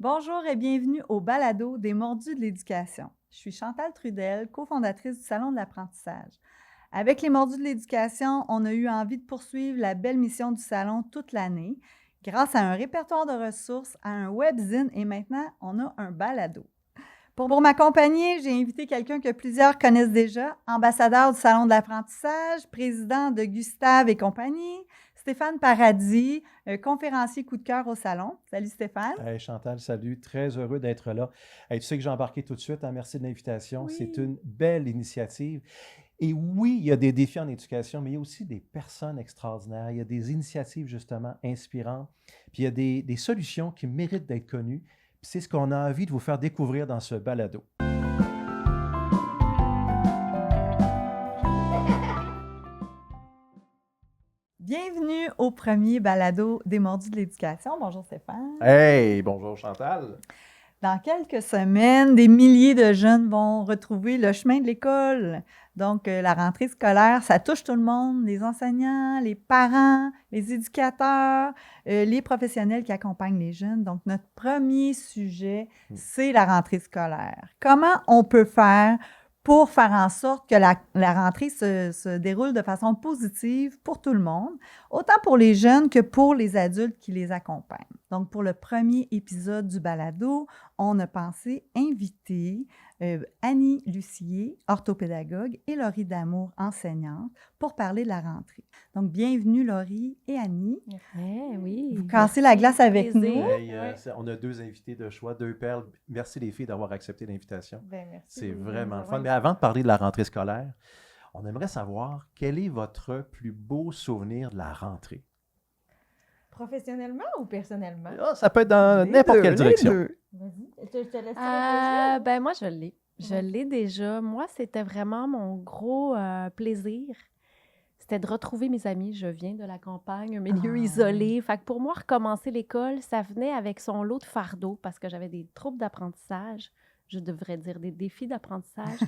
Bonjour et bienvenue au balado des Mordus de l'éducation. Je suis Chantal Trudel, cofondatrice du Salon de l'apprentissage. Avec les Mordus de l'éducation, on a eu envie de poursuivre la belle mission du Salon toute l'année grâce à un répertoire de ressources, à un webzine et maintenant, on a un balado. Pour m'accompagner, j'ai invité quelqu'un que plusieurs connaissent déjà, ambassadeur du Salon de l'apprentissage, président de Gustave et compagnie, Stéphane Paradis, conférencier coup de cœur au Salon. Salut Stéphane. Hey Chantal, salut, très heureux d'être là. Hey, tu sais que j'ai embarqué tout de suite, hein, merci de l'invitation. Oui. C'est une belle initiative. Et oui, il y a des défis en éducation, mais il y a aussi des personnes extraordinaires. Il y a des initiatives justement inspirantes. Puis il y a des solutions qui méritent d'être connues. Puis c'est ce qu'on a envie de vous faire découvrir dans ce balado. Bienvenue au premier balado des Mordus de l'éducation. Bonjour Stéphane. Hey, bonjour Chantal. Dans quelques semaines, des milliers de jeunes vont retrouver le chemin de l'école. Donc, la rentrée scolaire, ça touche tout le monde, les enseignants, les parents, les éducateurs, les professionnels qui accompagnent les jeunes. Donc, notre premier sujet, c'est la rentrée scolaire. Comment on peut faire pour faire en sorte que la rentrée se déroule de façon positive pour tout le monde, autant pour les jeunes que pour les adultes qui les accompagnent. Donc, pour le premier épisode du balado, on a pensé inviter Annie Lucier, orthopédagogue, et Laurie Damour, enseignante, pour parler de la rentrée. Donc, bienvenue Laurie et Annie. Oui. Vous cassez la glace avec nous. Hey, on a deux invités de choix, deux perles. Merci les filles d'avoir accepté l'invitation. Ben, merci. C'est vraiment le fun. Mais avant de parler de la rentrée scolaire, on aimerait savoir quel est votre plus beau souvenir de la rentrée? Professionnellement ou personnellement? Ah, ça peut être dans n'importe quelle direction. Vas-y, je te laisse réfléchir. Ben moi, je l'ai. Je l'ai déjà. Moi, c'était vraiment mon gros plaisir. C'était de retrouver mes amis. Je viens de la campagne, un milieu isolé. Fait que pour moi, recommencer l'école, ça venait avec son lot de fardeau parce que j'avais des troubles d'apprentissage. Je devrais dire des défis d'apprentissage.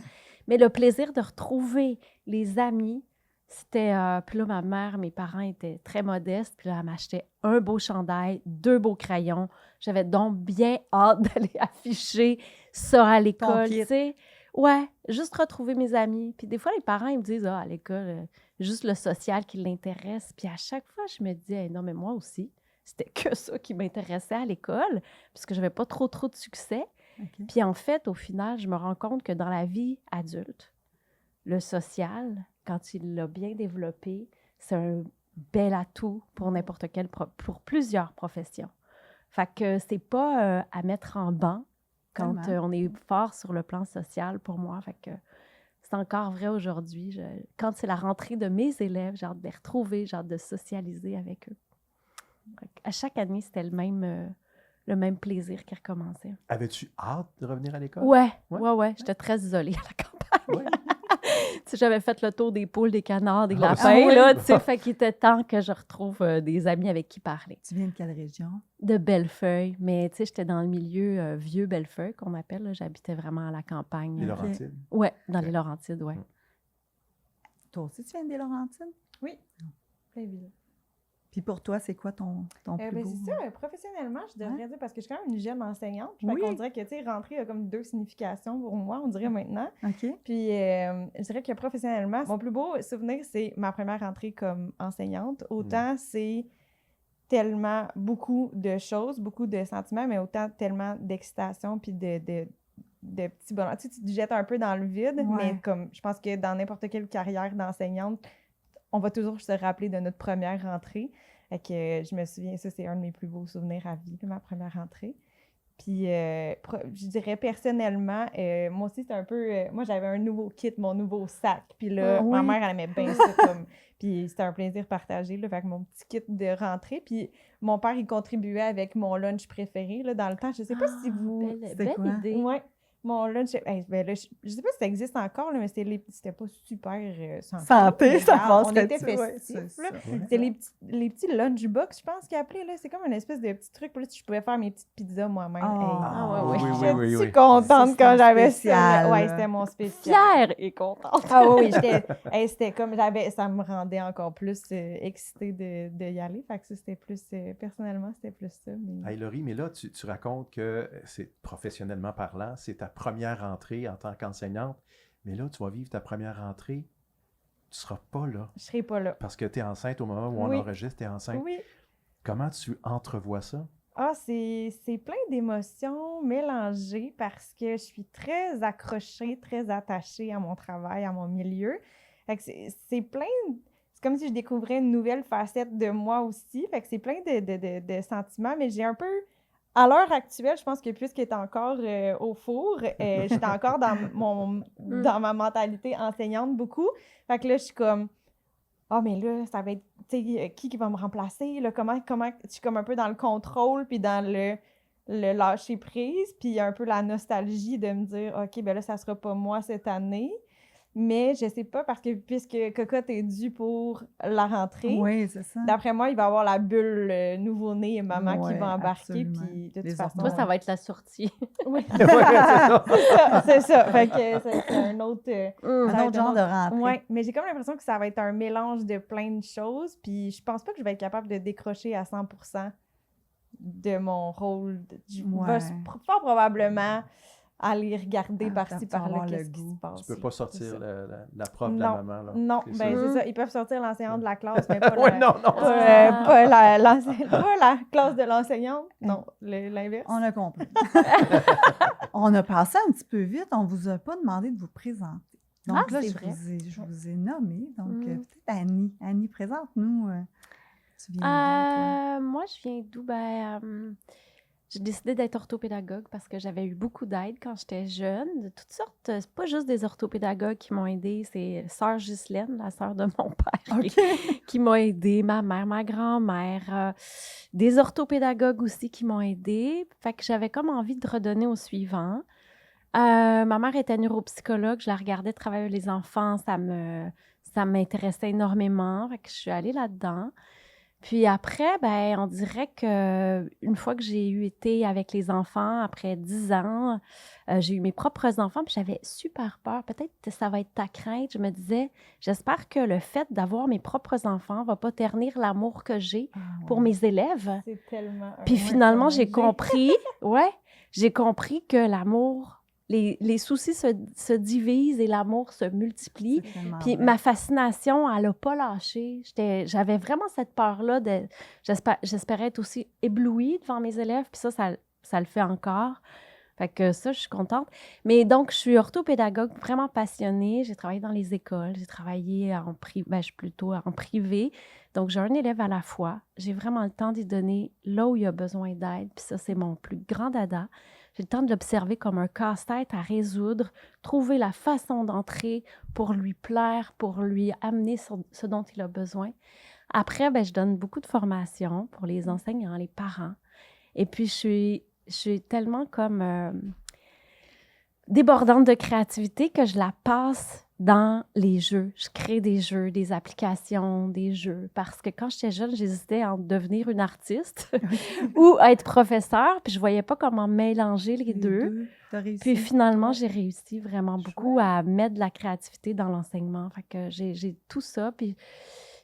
Mais le plaisir de retrouver les amis, c'était... puis là, ma mère, mes parents étaient très modestes. Puis là, elle m'achetait un beau chandail, 2 beaux crayons. J'avais donc bien hâte d'aller afficher ça à l'école, tu sais. Ouais, juste retrouver mes amis. Puis des fois, les parents, ils me disent, à l'école, juste le social qui l'intéresse. Puis à chaque fois, je me dis, hey, non, mais moi aussi, c'était que ça qui m'intéressait à l'école, parce que j'avais pas trop de succès. Okay. Puis en fait, au final, je me rends compte que dans la vie adulte, le social, quand il l'a bien développé, c'est un bel atout pour n'importe quel, pour plusieurs professions. Fait que c'est pas à mettre en banc quand on est fort sur le plan social pour moi. Fait que c'est encore vrai aujourd'hui. Quand c'est la rentrée de mes élèves, j'ai hâte de les retrouver, j'ai hâte de socialiser avec eux. À chaque année, c'était le même plaisir qui recommençait. Avais-tu hâte de revenir à l'école? Ouais. J'étais très isolée à la campagne. Ouais. J'avais fait le tour des poules, des canards, des lapins, là, tu sais, fait qu'il était temps que je retrouve des amis avec qui parler. Tu viens de quelle région? De Bellefeuille, mais tu sais, j'étais dans le milieu vieux Bellefeuille, qu'on appelle, là. J'habitais vraiment à la campagne. Les Laurentides? Oui, dans les Laurentides, oui. Toi aussi, tu viens des Laurentides? Oui, plein ville. Puis pour toi, c'est quoi ton plus beau? C'est ça, professionnellement, je devrais dire, parce que je suis quand même une jeune enseignante. Fait qu'on dirait que, tu sais, rentrer a comme 2 significations pour moi, on dirait maintenant. OK. Puis je dirais que professionnellement, mon plus beau souvenir, c'est ma première rentrée comme enseignante. Autant c'est tellement beaucoup de choses, beaucoup de sentiments, mais autant tellement d'excitation puis de petits bonheurs. Tu sais, tu te jettes un peu dans le vide, mais comme je pense que dans n'importe quelle carrière d'enseignante, on va toujours se rappeler de notre première rentrée. Fait que je me souviens, ça, c'est un de mes plus beaux souvenirs à vie, ma première rentrée. Puis, je dirais personnellement, moi aussi, c'était un peu... moi, j'avais un nouveau kit, mon nouveau sac. Puis là, ma mère, elle aimait bien ça comme... Puis c'était un plaisir partagé, là, avec mon petit kit de rentrée. Puis mon père, il contribuait avec mon lunch préféré, là, dans le temps. Je sais pas si vous... Belle idée. Oui. Mon lunch, ben là, je sais pas si ça existe encore, là, mais c'était pas super Santé, mais ça regarde, passe on était là-dessus, ouais, festifs, c'est là. ça. Ouais. C'était les petits lunchbox, je pense qu'ils appelaient, là. C'est comme une espèce de petit truc. Puis là, je pouvais faire mes petites pizzas moi-même. Ah, ouais, ouais. Je suis Ça, contente c'est quand un j'avais ça. spécial, Ouais, là. c'était mon spécial. Fière et contente. Ah oui, c'était comme ça me rendait encore plus excitée de y aller. Fait que ça, c'était plus, personnellement, c'était plus ça. Mais... Hey, Laurie, mais là, tu racontes que c'est professionnellement parlant, c'est ta première rentrée en tant qu'enseignante, mais là, tu vas vivre ta première rentrée, tu seras pas là. Je serais pas là. Parce que tu es enceinte au moment où on Oui. enregistre, tu es enceinte. Oui. Comment tu entrevois ça? Ah, c'est plein d'émotions mélangées parce que je suis très accrochée, très attachée à mon travail, à mon milieu. Fait que c'est plein... C'est comme si je découvrais une nouvelle facette de moi aussi. Fait que c'est plein de sentiments, mais j'ai un peu... À l'heure actuelle, je pense que puisqu'elle est encore au four, j'étais encore dans ma mentalité enseignante beaucoup. Fait que là, je suis comme... Ah, mais là, ça va être, tu sais, qui va me remplacer? Là, comment, je suis comme un peu dans le contrôle, puis dans le lâcher-prise, puis un peu la nostalgie de me dire, OK, ben là, ça sera pas moi cette année. Mais je sais pas, parce que puisque Cocotte est due pour la rentrée, Oui, c'est ça. d'après moi, il va y avoir la bulle nouveau-né et maman qui Ouais, va embarquer, absolument. puis de toute Les façon... Moi, ça va être la sortie. Oui, Ouais, c'est ça. c'est ça. Fait que c'est un autre... Un ça va autre être genre de rentrée. Oui, mais j'ai comme l'impression que ça va être un mélange de plein de choses, puis je pense pas que je vais être capable de décrocher à 100% de mon rôle. Je vais fort probablement aller regarder par-ci, tu vas par-là, avoir le qu'est-ce qui se goût. passe. Tu peux pas sortir C'est ça. la prof de Non, la maman. Là. Non, C'est ben ça. c'est ça. Ils peuvent sortir l'enseignante de la classe, mais pas Ouais, la... non, non. Pas la classe de l'enseignante. Non, l'inverse. On a compris. On a passé un petit peu vite. On vous a pas demandé de vous présenter. Donc là, c'est je vrai. vous ai nommé. Donc, peut-être Annie. Annie, présente-nous. Tu viens d'où, toi? Moi, je viens d'où? J'ai décidé d'être orthopédagogue parce que j'avais eu beaucoup d'aide quand j'étais jeune, de toutes sortes. C'est pas juste des orthopédagogues qui m'ont aidée, c'est sœur Ghislaine, la sœur de mon père, qui m'a aidée, ma mère, ma grand-mère, des orthopédagogues aussi qui m'ont aidée. Fait que j'avais comme envie de redonner au suivant. Ma mère était neuropsychologue, je la regardais travailler avec les enfants, ça m'intéressait énormément, fait que je suis allée là-dedans. Puis après, ben, on dirait qu'une fois que j'ai été avec les enfants, après 10 ans, j'ai eu mes propres enfants, puis j'avais super peur. Peut-être que ça va être ta crainte. Je me disais, j'espère que le fait d'avoir mes propres enfants ne va pas ternir l'amour que j'ai pour mes élèves. C'est tellement... Puis finalement, j'ai compris que l'amour... Les soucis se divisent et l'amour se multiplie. Puis ma fascination, elle n'a pas lâché. J'avais vraiment cette peur-là j'espérais être aussi éblouie devant mes élèves. Puis ça le fait encore. Fait que ça, je suis contente. Mais donc, je suis orthopédagogue vraiment passionnée. J'ai travaillé dans les écoles. J'ai travaillé en privé. Je suis plutôt en privé. Donc, j'ai un élève à la fois. J'ai vraiment le temps d'y donner là où il a besoin d'aide. Puis ça, c'est mon plus grand dada. J'ai le temps de l'observer comme un casse-tête à résoudre, trouver la façon d'entrer pour lui plaire, pour lui amener ce dont il a besoin. Après, je donne beaucoup de formations pour les enseignants, les parents. Et puis, je suis tellement comme débordante de créativité que je la passe dans les jeux. Je crée des jeux, des applications, des jeux. Parce que quand j'étais jeune, j'hésitais entre devenir une artiste ou être professeure. Puis je voyais pas comment mélanger les deux. Puis finalement, j'ai réussi vraiment beaucoup à mettre de la créativité dans l'enseignement. Fait que j'ai tout ça.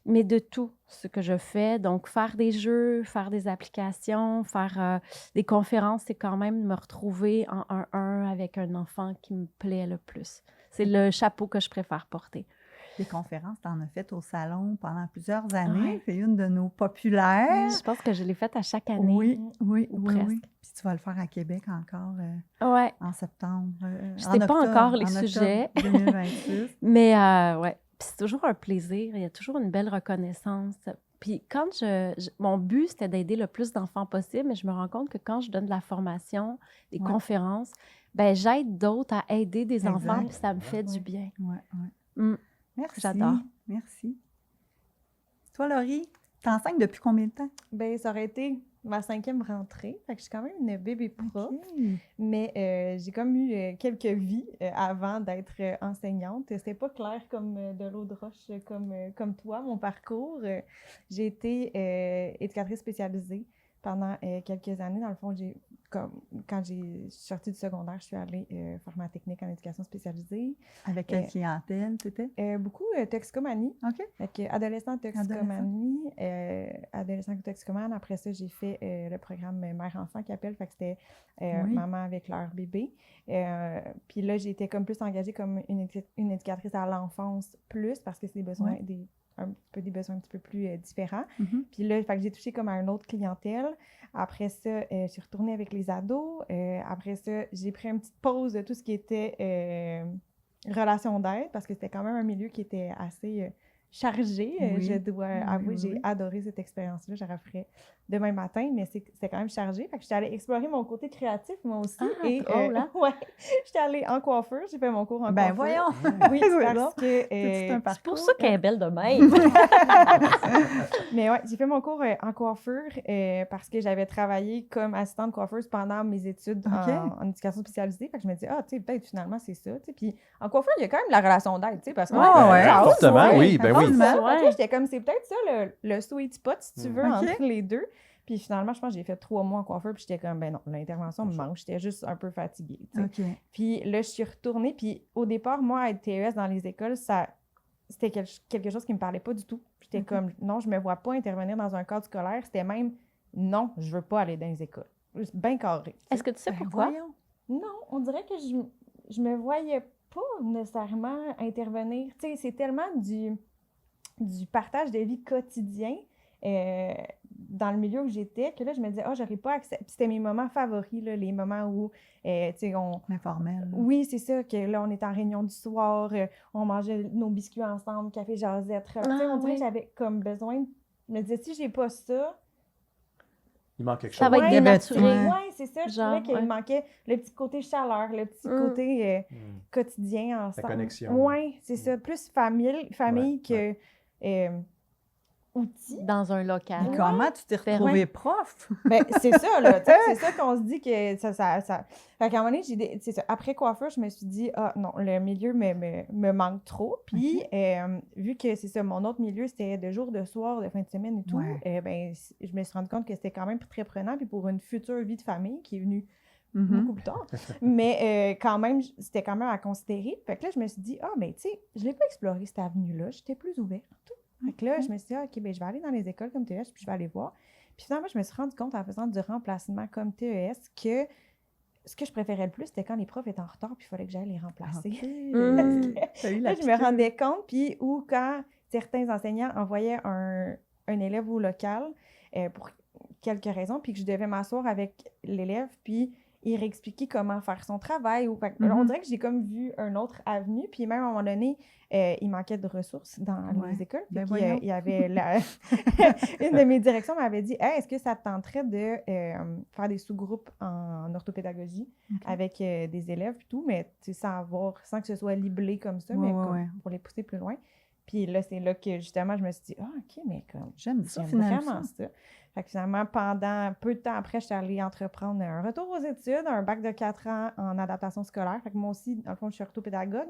Mais de tout ce que je fais, donc faire des jeux, faire des applications, faire des conférences, c'est quand même me retrouver en 1-1 avec un enfant qui me plaît le plus. C'est le chapeau que je préfère porter. Les conférences, tu en as faites au salon pendant plusieurs années. Ouais. C'est une de nos populaires. Je pense que je l'ai faite à chaque année. Oui. Presque. Puis tu vas le faire à Québec encore en septembre. Je ne sais pas encore les sujets. 2026. Mais ouais. Puis c'est toujours un plaisir, il y a toujours une belle reconnaissance. Puis quand mon but, c'était d'aider le plus d'enfants possible, mais je me rends compte que quand je donne de la formation, des conférences, j'aide d'autres à aider des enfants, puis ça me fait du bien. Merci. J'adore. Merci. Toi, Laurie, t'enseignes depuis combien de temps? Ça aurait été ma 5e rentrée. Fait que je suis quand même une bébé prof. OK. Mais j'ai comme eu quelques vies avant d'être enseignante. C'était pas clair comme de l'eau de roche comme toi, mon parcours. J'ai été éducatrice spécialisée pendant quelques années. Dans le fond, quand j'ai sorti du secondaire, je suis allée faire ma technique en éducation spécialisée. Avec quelle clientèle, c'était? Beaucoup toxicomanie. OK. Fait que adolescent toxicomanie, adolescent toxicomane. Après ça, j'ai fait le programme mère-enfant qui appelle. Fait que c'était Oui. maman avec leur bébé. Puis là, j'ai été comme plus engagée comme une éducatrice à l'enfance plus parce que c'est des besoins, Oui. des besoins un petit peu plus différents. Mhm. Puis là, fait que j'ai touché comme à une autre clientèle. Après ça, je suis retournée avec les ados. Après ça, j'ai pris une petite pause de tout ce qui était relation d'aide parce que c'était quand même un milieu qui était assez chargé. Oui. Je dois avouer, oui, j'ai oui. adoré cette expérience-là. Je la referais demain matin, mais c'était quand même chargé. Fait que j'étais allée explorer mon côté créatif, moi aussi. Ah, drôle, hein? Ouais, j'étais allée en coiffure. J'ai fait mon cours en Ben coiffure. voyons! Oui, C'est parce bon. que... C'est un C'est parcours. pour ça qu'elle est belle de même. Mais ouais, j'ai fait mon cours en coiffure parce que j'avais travaillé comme assistante coiffeuse pendant mes études en éducation spécialisée. Fait que je me dis, tu sais, peut-être finalement c'est ça. T'sais. Puis en coiffure, il y a quand même la relation d'aide, tu sais, parce que fortement, oui, ben oui. J'étais comme, c'est peut-être ça le sweet spot, si tu veux, OK. entre les deux. Puis finalement, je pense que j'ai fait 3 mois en coiffeur, puis j'étais comme, ben non, l'intervention me manque. J'étais juste un peu fatiguée, tu sais. OK. Puis là, je suis retournée, puis au départ, moi, être TES dans les écoles, c'était quelque chose qui me parlait pas du tout. J'étais comme, non, je me vois pas intervenir dans un cadre scolaire. C'était même, non, je veux pas aller dans les écoles. C'est bien carré. Est-ce que tu sais Ben pourquoi? voyons. Non, on dirait que je me voyais pas nécessairement intervenir. Tu sais, c'est tellement du partage de vie quotidien dans le milieu où j'étais que là, je me disais, j'aurais pas accès. Puis c'était mes moments favoris, là, les moments où, tu sais, Informel. Oui, c'est ça, que là, on était en réunion du soir, on mangeait nos biscuits ensemble, café jasette. Tu sais, on dirait que j'avais comme besoin. Je me disais, si j'ai pas ça. Il manque quelque Ça chose. va être dénaturé. Oui, c'est ça. Je Genre, trouvais qu'il manquait le petit côté chaleur, le petit côté quotidien ensemble. La connexion. Oui, c'est ça. Plus famille que outil. Dans un local. Mais comment tu t'es retrouvée prof? Ben, c'est ça, là. C'est ça qu'on se dit que ça... Fait qu'à un moment donné, c'est ça. Après coiffeur, je me suis dit, non, le milieu me manque trop. Puis, vu que c'est ça, mon autre milieu, c'était de jour, de soir, de fin de semaine et tout, ben, je me suis rendu compte que c'était quand même très prenant. Puis pour une future vie de famille qui est venue beaucoup plus tard. Mais quand même, c'était quand même à considérer. Fait que là, je me suis dit, mais tu sais, je l'ai pas exploré cette avenue-là. J'étais plus ouverte. Fait que là, je me suis dit, OK, ben, je vais aller dans les écoles comme TES, puis je vais aller voir. Puis finalement, je me suis rendu compte en faisant du remplacement comme TES que ce que je préférais le plus, c'était quand les profs étaient en retard, puis il fallait que j'aille les remplacer. T'as eu Là, la je me rendais compte, puis ou quand certains enseignants envoyaient un élève au local pour quelques raisons, puis que je devais m'asseoir avec l'élève, puis il réexpliquer comment faire son travail. On dirait que j'ai comme vu une autre avenue, puis même à un moment donné, il manquait de ressources dans les écoles. Puis il y avait une de mes directions m'avait dit, est-ce que ça te tenterait de faire des sous-groupes en orthopédagogie avec des élèves et tout, mais sans que ce soit libellé comme ça, mais pour les pousser plus loin. Puis là, c'est là que justement, je me suis dit, OK, mais comme j'aime vraiment ça. Fait que finalement, pendant peu de temps après, je suis allée entreprendre un retour aux études, un bac de 4 ans en adaptation scolaire. Fait que moi aussi, dans le fond, je suis orthopédagogue.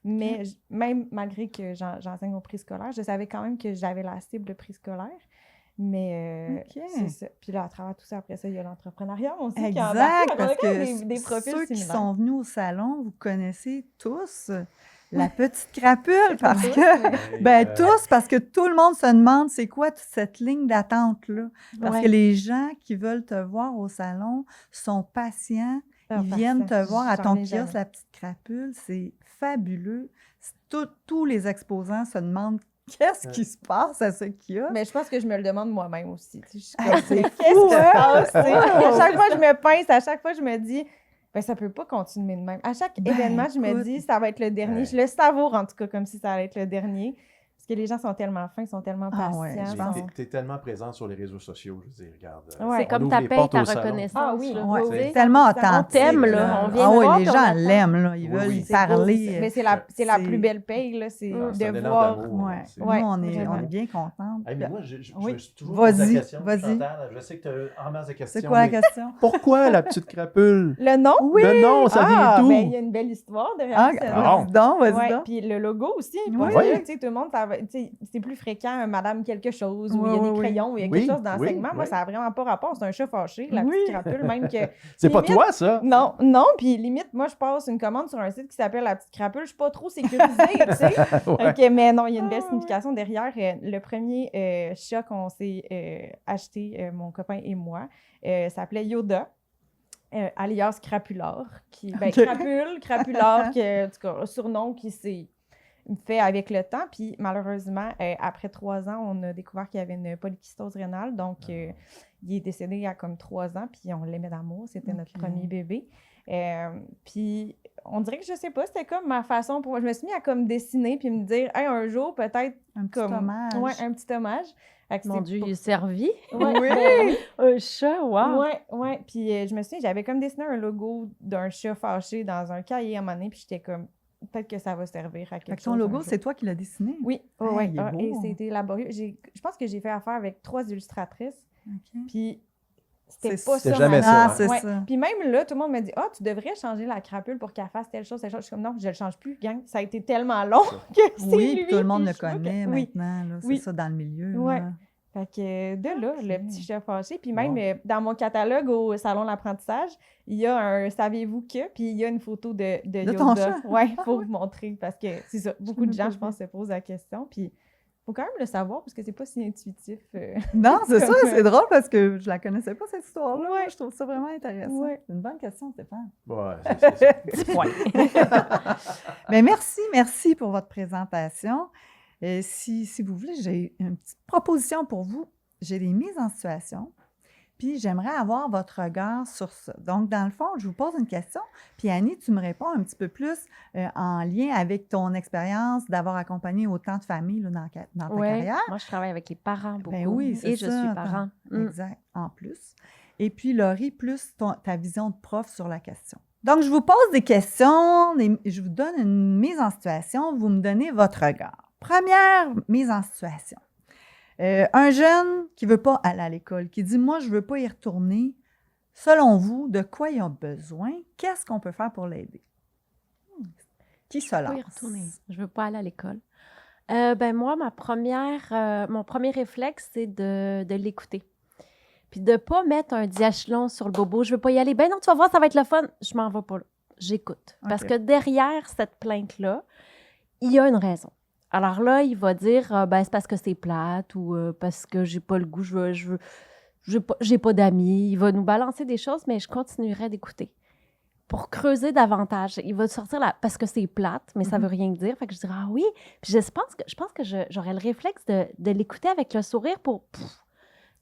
Mais même malgré que j'enseigne au préscolaire, je savais quand même que j'avais la cible de préscolaire. Mais c'est ça. Puis là, à travers tout ça, après ça, il y a l'entrepreneuriat aussi. Exact, parce que des profils ceux qui similaires. sont venus au salon, vous connaissez tous la petite crapule, parce que, tous, parce que tout le monde se demande c'est quoi toute cette ligne d'attente-là. Parce que les gens qui veulent te voir au salon sont patients. Ils viennent te voir à ton kiosque, la petite crapule. C'est fabuleux. Tous les exposants se demandent qu'est-ce qui se passe à ce kiosque. Mais je pense que je me le demande moi-même aussi. C'est qu'est-ce qui se passe? À chaque fois, je me pince. À chaque fois, je me dis... Ben, ça peut pas continuer de même. À chaque événement, je me dis, ça va être le dernier. Je le savoure, en tout cas, comme si ça allait être le dernier. Parce que les gens sont tellement fins, ils sont tellement Ah patients. ouais, je ils pense. sont- Tu es tellement présent sur les réseaux sociaux, je veux dire, regarde. Ouais. C'est on comme ouvre ta les paye, portes ta au salon. reconnaissance. Ah oui, là, Ouais, tu c'est sais. tellement 100%. authentique. On t'aime, là. là. On vient Ah te oui, voir, les puis on gens attend. l'aiment, là. Ils Oui, veulent oui. y C'est beau, parler. mais c'est c'est- la plus belle paye, là, c'est Mm. C'est un de élan voir. d'amour. Ouais. C'est- Nous, Ouais, on est vraiment. bien contents. Hey, mais moi, je Oui. me suis toujours posé la Vas-y, question, vas-y. Chantal. Je sais que tu as en masse de questions. C'est quoi la mais question? Pourquoi la petite crapule? Le nom? Oui! Le nom, ça vient d'où? Ben, il y a une belle histoire derrière Ah, ça. bon. vas-y donc, vas-y Ouais, donc. puis le logo aussi, Oui. parce Oui. que, tu sais, tout le monde, tu sais, c'est plus fréquent, Madame quelque chose, ou Oui, il y a oui, des oui. crayons, ou il y a Oui, quelque chose d'enseignement. oui, Moi, oui. ça n'a vraiment pas rapport. C'est un chat fâché, la Oui. petite crapule, même que... C'est pas limite- toi, ça? Non, non, puis limite, moi, je passe une commande sur un site qui s'appelle La Petite Crapule. Je suis pas trop sécurisée, tu sais. Ouais. OK, mais non, il y a une belle Ah, signification derrière. Le premier chat qu'on s'est acheté, mon copain et moi, s'appelait Yoda. Alias Crapular, qui, ben, Ok. Crapular, en tout cas, un surnom qui s'est fait avec le temps. Puis malheureusement, après 3 ans, on a découvert qu'il y avait une polykystose rénale. Donc, il est décédé à comme 3 ans, puis on l'aimait d'amour. C'était notre Ok. premier bébé. Puis on dirait que je sais pas, c'était comme ma façon pour moi. Je me suis mis à comme dessiner, puis me dire, hey, un jour, peut-être Un petit comme. hommage. Ouais, un petit hommage. Fait que Mon c'est Dieu, pour- il est servi. Ouais, Oui. ben oui. Un chat, wow. Ouais, ouais. Puis je me souviens, j'avais comme dessiné un logo d'un chat fâché dans un cahier à un moment donné, puis j'étais comme, peut-être que ça va servir à Fait quelque que ton chose. un logo, jour. c'est toi qui l'as dessiné? Oui, Ah, ouais, il est beau. et c'était laborieux. Je pense que j'ai fait affaire avec 3 illustratrices, OK. puis c'était C'est pas c'est ça. jamais ma- ça, Ah, hein. c'est Ouais. ça. Puis même là, tout le monde me dit, ah, tu devrais changer la crapule pour qu'elle fasse telle chose, telle chose. Je suis comme, non, je le change plus, gang. Ça a été tellement long que c'est Oui, lui. puis tout le monde puis le je vois que- connaît Oui. maintenant. là, C'est Oui. ça dans le milieu. Ouais. là. Fait que de là, Ok. le petit chat fâché. Puis même Bon. dans mon catalogue au salon de l'apprentissage, il y a un saviez-vous que, puis il y a une photo de De Yoda. ton chat? Ouais, pour vous montrer parce que c'est ça. Beaucoup de l'ai gens, pas je pense, se posent la question. Puis faut quand même le savoir parce que c'est pas si intuitif. Non, c'est ça, Comme, c'est drôle parce que je la connaissais pas, cette histoire-là. Ouais. Je trouve ça vraiment intéressant. Ouais. C'est une bonne question, Stéphane. Ouais, c'est ça. 10 points. Bien, merci pour votre présentation. Si vous voulez, j'ai une petite proposition pour vous. J'ai des mises en situation, puis j'aimerais avoir votre regard sur ça. Donc, dans le fond, je vous pose une question, puis Annie, tu me réponds un petit peu plus en lien avec ton expérience d'avoir accompagné autant de familles là, dans ta Ouais. carrière. Moi, je travaille avec les parents beaucoup. Ben oui, c'est Et je ça, suis attends. parent. Mm. Exact, en plus. Et puis, Laurie, plus ta vision de prof sur la question. Donc, je vous pose des questions, je vous donne une mise en situation, vous me donnez votre regard. Première mise en situation. Un jeune qui ne veut pas aller à l'école, qui dit « Moi, je ne veux pas y retourner. » Selon vous, de quoi il a besoin? Qu'est-ce qu'on peut faire pour l'aider? Qui se Je veux y lance? retourner. Je veux pas aller à l'école. Ben moi, mon premier réflexe, c'est de l'écouter. Puis de pas mettre un diachylon sur le bobo. Je veux pas y aller. Ben non, tu vas voir, ça va être le fun. Je m'en vais pas là. J'écoute. Parce OK. que derrière cette plainte-là, il y a une raison. Alors là, il va dire, ben c'est parce que c'est plate ou parce que j'ai pas le goût, j'ai pas d'amis. Il va nous balancer des choses, mais je continuerai d'écouter. Pour creuser davantage. Il va sortir là, parce que c'est plate, mais ça veut rien dire. Fait que je dirais, ah oui. Puis je pense que j'aurais le réflexe de l'écouter avec le sourire pour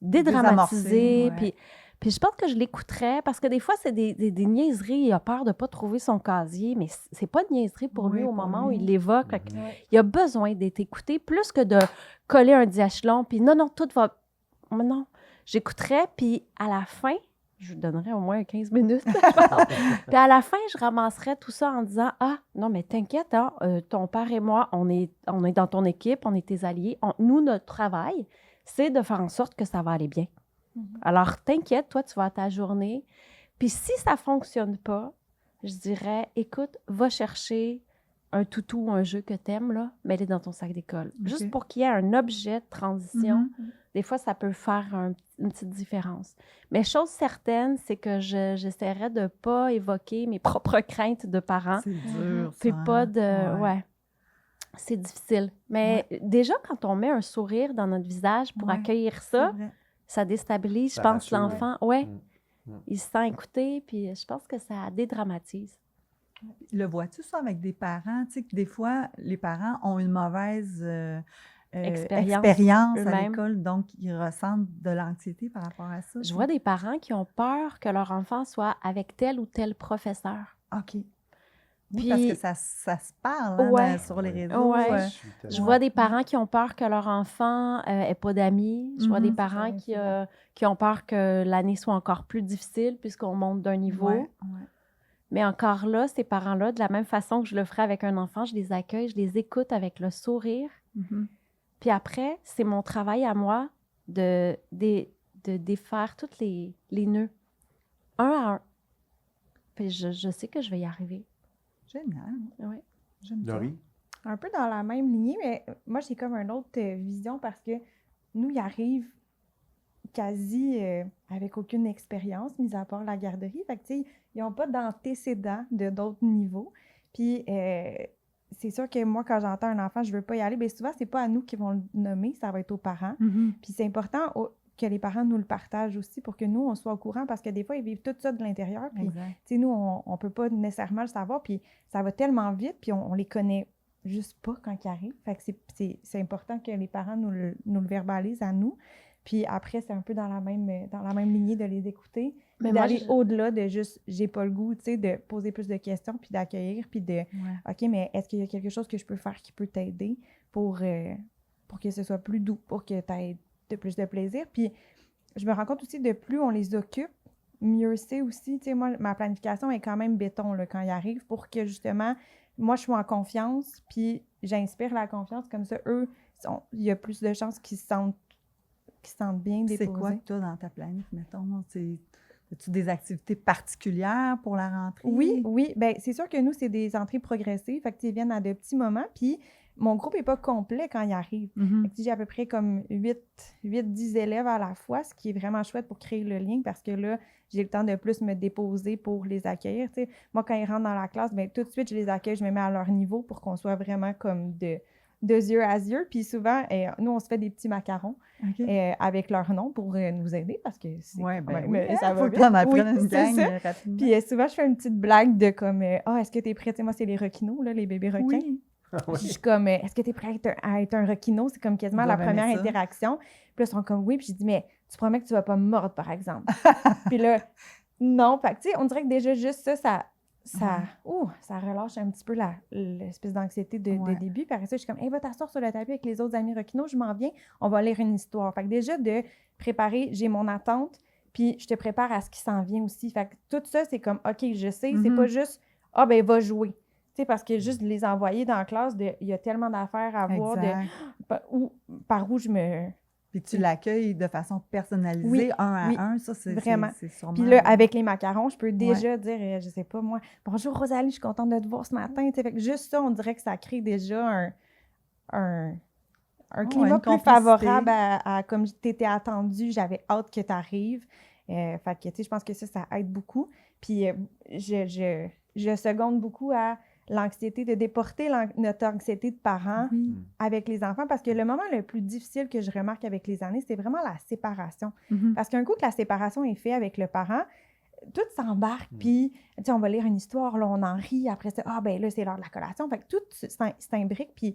dédramatiser. Désamorcer, Puis je pense que je l'écouterais parce que des fois, c'est des niaiseries. Il a peur de ne pas trouver son casier, mais c'est pas de niaiserie pour Oui, lui au pour moment lui. où il l'évoque. Fait que Ouais. il a besoin d'être écouté plus que de coller un diachylon. Puis non, tout va. Non, j'écouterais. Puis à la fin, je lui donnerais au moins 15 minutes. je pense. Puis à la fin, je ramasserais tout ça en disant, ah, non, mais t'inquiète, hein, ton père et moi, on est dans ton équipe, on est tes alliés. Nous, notre travail, c'est de faire en sorte que ça va aller bien. Alors, t'inquiète, toi, tu vas à ta journée. Puis si ça ne fonctionne pas, je dirais, écoute, va chercher un toutou ou un jeu que tu aimes, là, mets-le dans ton sac d'école. OK. Juste pour qu'il y ait un objet de transition. Mhm. Des fois, ça peut faire une petite différence. Mais chose certaine, c'est que j'essaierais de ne pas évoquer mes propres craintes de parents. C'est dur, Puis ça, pas hein? de... Ouais. C'est difficile. Mais déjà, quand on met un sourire dans notre visage pour Ouais, accueillir C'est ça, vrai. ça déstabilise, Ça je pense, rassure. l'enfant. Ouais. Mm. Il se sent écouté, puis je pense que ça dédramatise. Le vois-tu, ça, avec des parents? Tu sais, que des fois, les parents ont une mauvaise expérience à eux-mêmes. l'école, donc ils ressentent de l'anxiété par rapport à ça. Je vois des parents qui ont peur que leur enfant soit avec tel ou tel professeur. OK. Oui, parce Puis- que ça se parle hein, Ouais. sur les Ouais. réseaux. Ouais. Je suis Je tellement- vois des parents qui ont peur que leur enfant ait pas d'amis. Je vois des Mhm. parents Ça arrive qui ont peur que l'année soit encore plus difficile puisqu'on monte d'un niveau. Ouais, ouais. Mais encore là, ces parents-là, de la même façon que je le ferais avec un enfant, je les accueille, je les écoute avec le sourire. Mhm. Puis après, c'est mon travail à moi de défaire tous les nœuds, un à un. Puis je sais que je vais y arriver. Génial. Ouais. J'aime ça. Laurie? Un peu dans la même lignée, mais moi, j'ai comme une autre vision parce que nous, il arrive quasi avec aucune expérience, mis à part la garderie. Fait que, tu sais, ils n'ont pas d'antécédents de d'autres niveaux. Puis, c'est sûr que moi, quand j'entends un enfant, je ne veux pas y aller, bien souvent, c'est pas à nous qui vont le nommer, ça va être aux parents. Mhm. Puis, c'est important que les parents nous le partagent aussi pour que nous, on soit au courant parce que des fois, ils vivent tout ça de l'intérieur. Puis, Exact. tu sais, nous, on ne peut pas nécessairement le savoir. Puis, ça va tellement vite, puis on les connaît juste pas quand ils arrivent. Fait que c'est important que les parents nous le verbalisent à nous. Puis après, c'est un peu dans la même lignée de les écouter. Mais Puis moi, d'aller au-delà de juste « j'ai pas le goût », tu sais, de poser plus de questions, puis d'accueillir, puis de Ouais. « OK, mais est-ce qu'il y a quelque chose que je peux faire qui peut t'aider pour que ce soit plus doux, pour que tu aies de plus de plaisir? » Puis je me rends compte aussi, de plus on les occupe, mieux c'est aussi. Tu sais, moi, ma planification est quand même béton là, quand ils arrivent pour que justement, moi, je suis en confiance, puis j'inspire la confiance. Comme ça, eux, il y a plus de chances qu'ils se sentent bien C'est déposés. quoi que toi, dans ta planète, mettons? As-tu des activités particulières pour la rentrée? Oui. Bien, c'est sûr que nous, c'est des entrées progressives. Fait que, tu sais, ils viennent à de petits moments. Puis, mon groupe n'est pas complet quand ils arrivent. Mhm. Fait que, tu sais, j'ai à peu près comme 8-10 élèves à la fois, ce qui est vraiment chouette pour créer le lien parce que là, j'ai le temps de plus me déposer pour les accueillir. Tu sais. Moi, quand ils rentrent dans la classe, bien, tout de suite, je les accueille, je me mets à leur niveau pour qu'on soit vraiment comme de yeux à yeux. Puis souvent, nous, on se fait des petits macarons OK. avec leur nom pour nous aider parce que c'est Ouais, quand ben même, oui, ça hein, va faut que vite. t'en apprennes Oui, une c'est gang ça. rapidement. Puis souvent, je fais une petite blague de comme « Ah, est-ce que t'es prêt? » Tu sais, moi, c'est les requinos, là, les bébés requins. Oui. Puis je suis comme « Est-ce que t'es prêt à être un requino? » C'est comme quasiment Ils la doivent aimer première ça. interaction. Puis là, ils sont comme « Oui. » Puis je dis « Mais tu promets que tu vas pas me mordre, par exemple. » Puis là, non. Fait que, tu sais, on dirait que déjà, juste ça relâche un petit peu l'espèce d'anxiété de Ouais. début. Puis après ça, je suis comme « Hey, va t'asseoir sur le tapis avec les autres amis requinos, je m'en viens, on va lire une histoire. » Fait que déjà, de préparer, j'ai mon attente, puis je te prépare à ce qui s'en vient aussi. Fait que tout ça, c'est comme « OK, je sais, c'est Mhm. pas juste « Ah, ben va jouer. » Tu sais, parce que juste de les envoyer dans la classe, il y a tellement d'affaires à voir, Exact. par où je me... Puis tu l'accueilles de façon personnalisée, Oui, un à oui, un. Ça, c'est vraiment. c'est sûrement... Puis là, avec les macarons, je peux déjà dire, je sais pas moi, « Bonjour Rosalie, je suis contente de te voir ce matin. » Tu sais, fait que juste ça, on dirait que ça crée déjà un climat une plus complicité. favorable à comme tu étais attendu, j'avais hâte que tu arrives. Fait que, tu sais, je pense que ça aide beaucoup. Puis je seconde beaucoup à l'anxiété, de déporter notre anxiété de parents Oui. avec les enfants, parce que le moment le plus difficile que je remarque avec les années, c'est vraiment la séparation. Mhm. Parce qu'un coup que la séparation est faite avec le parent, tout s'embarque, Mm. puis, tu sais, on va lire une histoire, là, on en rit, après ça, ah, ben là, c'est l'heure de la collation. Fait que tout s'imbrique, puis,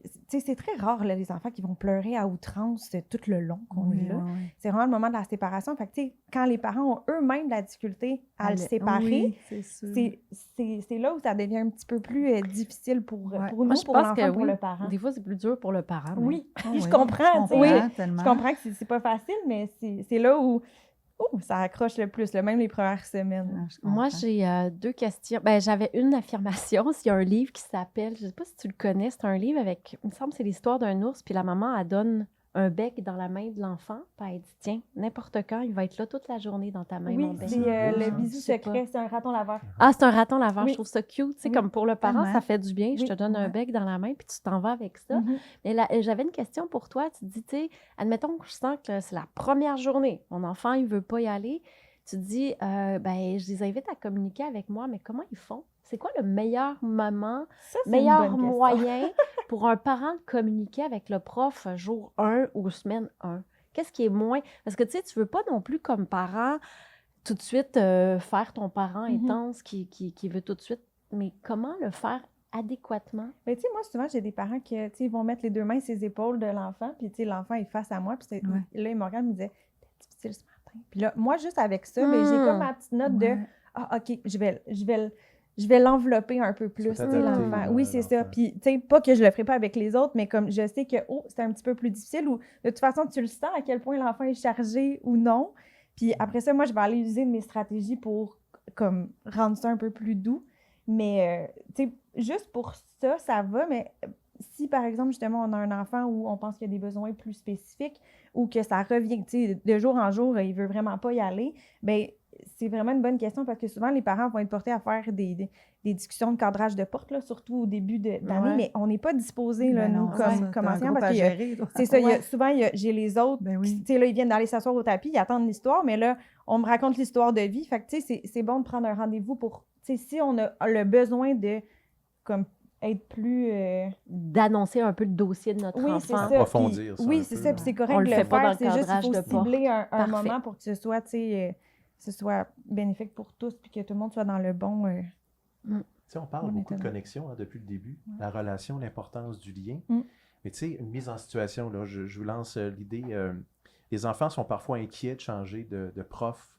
tu sais, c'est très rare, là, les enfants qui vont pleurer à outrance tout le long qu'on Oui, est là. oui, oui. C'est vraiment le moment de la séparation. Fait que, tu sais, quand les parents ont eux-mêmes de la difficulté à le séparer, Oui, c'est sûr. c'est là où ça devient un petit peu plus difficile pour Ouais. nous, Moi, je pour pense l'enfant, que pour oui. le parent. Des fois, c'est plus dur pour le parent. mais- Oui, Ah je oui, comprends, tu sais. comprends tellement. Je comprends que c'est pas facile, mais c'est là où ça accroche le plus, là, même les premières semaines. Ah, je Moi, comprends. j'ai 2 questions. Ben, j'avais une affirmation. Il y a un livre qui s'appelle, je ne sais pas si tu le connais, c'est un livre avec, il me semble que c'est l'histoire d'un ours, puis la maman, elle donne un bec dans la main de l'enfant, puis elle dit, tiens, n'importe quand, il va être là toute la journée dans ta main, mon Oui, bec. c'est le ça. bisou Je sais secret, c'est un raton laveur. Ah, c'est un raton laveur, Oui. je trouve ça cute. Tu sais, Oui, comme pour le parent, tellement. ça fait du bien. Je Oui, te donne un ouais. bec dans la main, puis tu t'en vas avec ça. Mhm. Mais là, j'avais une question pour toi. Tu te dis, tu sais, admettons que je sens que c'est la première journée, mon enfant, il veut pas y aller. Tu te dis, ben, je les invite à communiquer avec moi, mais comment ils font? C'est quoi le meilleur moment, Ça, c'est une meilleur bonne question. moyen pour un parent de communiquer avec le prof jour 1 ou semaine 1? Qu'est-ce qui est moins... Parce que, tu sais, tu veux pas non plus, comme parent, tout de suite faire ton parent Mhm. intense qui veut tout de suite... Mais comment le faire adéquatement? Mais tu sais, moi, souvent, j'ai des parents qui, tu sais, ils vont mettre les deux mains sur les épaules de l'enfant, puis tu sais, l'enfant est face à moi, puis Ouais. là, il me regarde, il me disait, c'était difficile ce matin. Puis là, moi, juste avec ça, ben, j'ai comme ma petite note de, Ouais. ah, OK, je vais je vais l'envelopper un peu Tu plus, vas tu sais, t'adapter, l'enfant. là, Oui, à c'est ça. l'enfant. Puis, tu sais, pas que je le ferai pas avec les autres, mais comme je sais que, c'est un petit peu plus difficile ou de toute façon, tu le sens à quel point l'enfant est chargé ou non. Puis après ça, moi, je vais aller user mes stratégies pour, comme, rendre ça un peu plus doux. Mais, tu sais, juste pour ça, ça va, mais si, par exemple, justement, on a un enfant où on pense qu'il y a des besoins plus spécifiques ou que ça revient, tu sais, de jour en jour, il veut vraiment pas y aller, bien, c'est vraiment une bonne question parce que souvent, les parents vont être portés à faire des discussions de cadrage de porte, là, surtout au début d'année, Ouais. mais on n'est pas disposés, là, Ben nous, non, c'est ça, comme t'as un enseignants, groupe parce à que gérer, toi. c'est ça, Ouais. souvent, j'ai les autres Ben qui, oui. tu sais, là, ils viennent d'aller s'asseoir au tapis, ils attendent l'histoire, mais là, on me raconte l'histoire de vie. Fait que, tu sais, c'est bon de prendre un rendez-vous pour, tu sais, si on a le besoin de, comme, être plus... D'annoncer un peu le dossier de notre Oui, c'est enfant. ça. Approfondir Puis- ça oui, un c'est peu, ça. là. Puis c'est On correct le de fait le pas dans faire. le C'est juste qu'il cadrage faut de cibler un Parfait. moment pour que ce soit, tu sais, ce soit bénéfique pour tous puis que tout le monde soit dans le bon... Tu sais, on parle On beaucoup est de dedans. connexion depuis le début, la relation, l'importance du lien. Mm. Mais tu sais, une mise en situation, là, je vous lance l'idée. Les enfants sont parfois inquiets de changer de prof,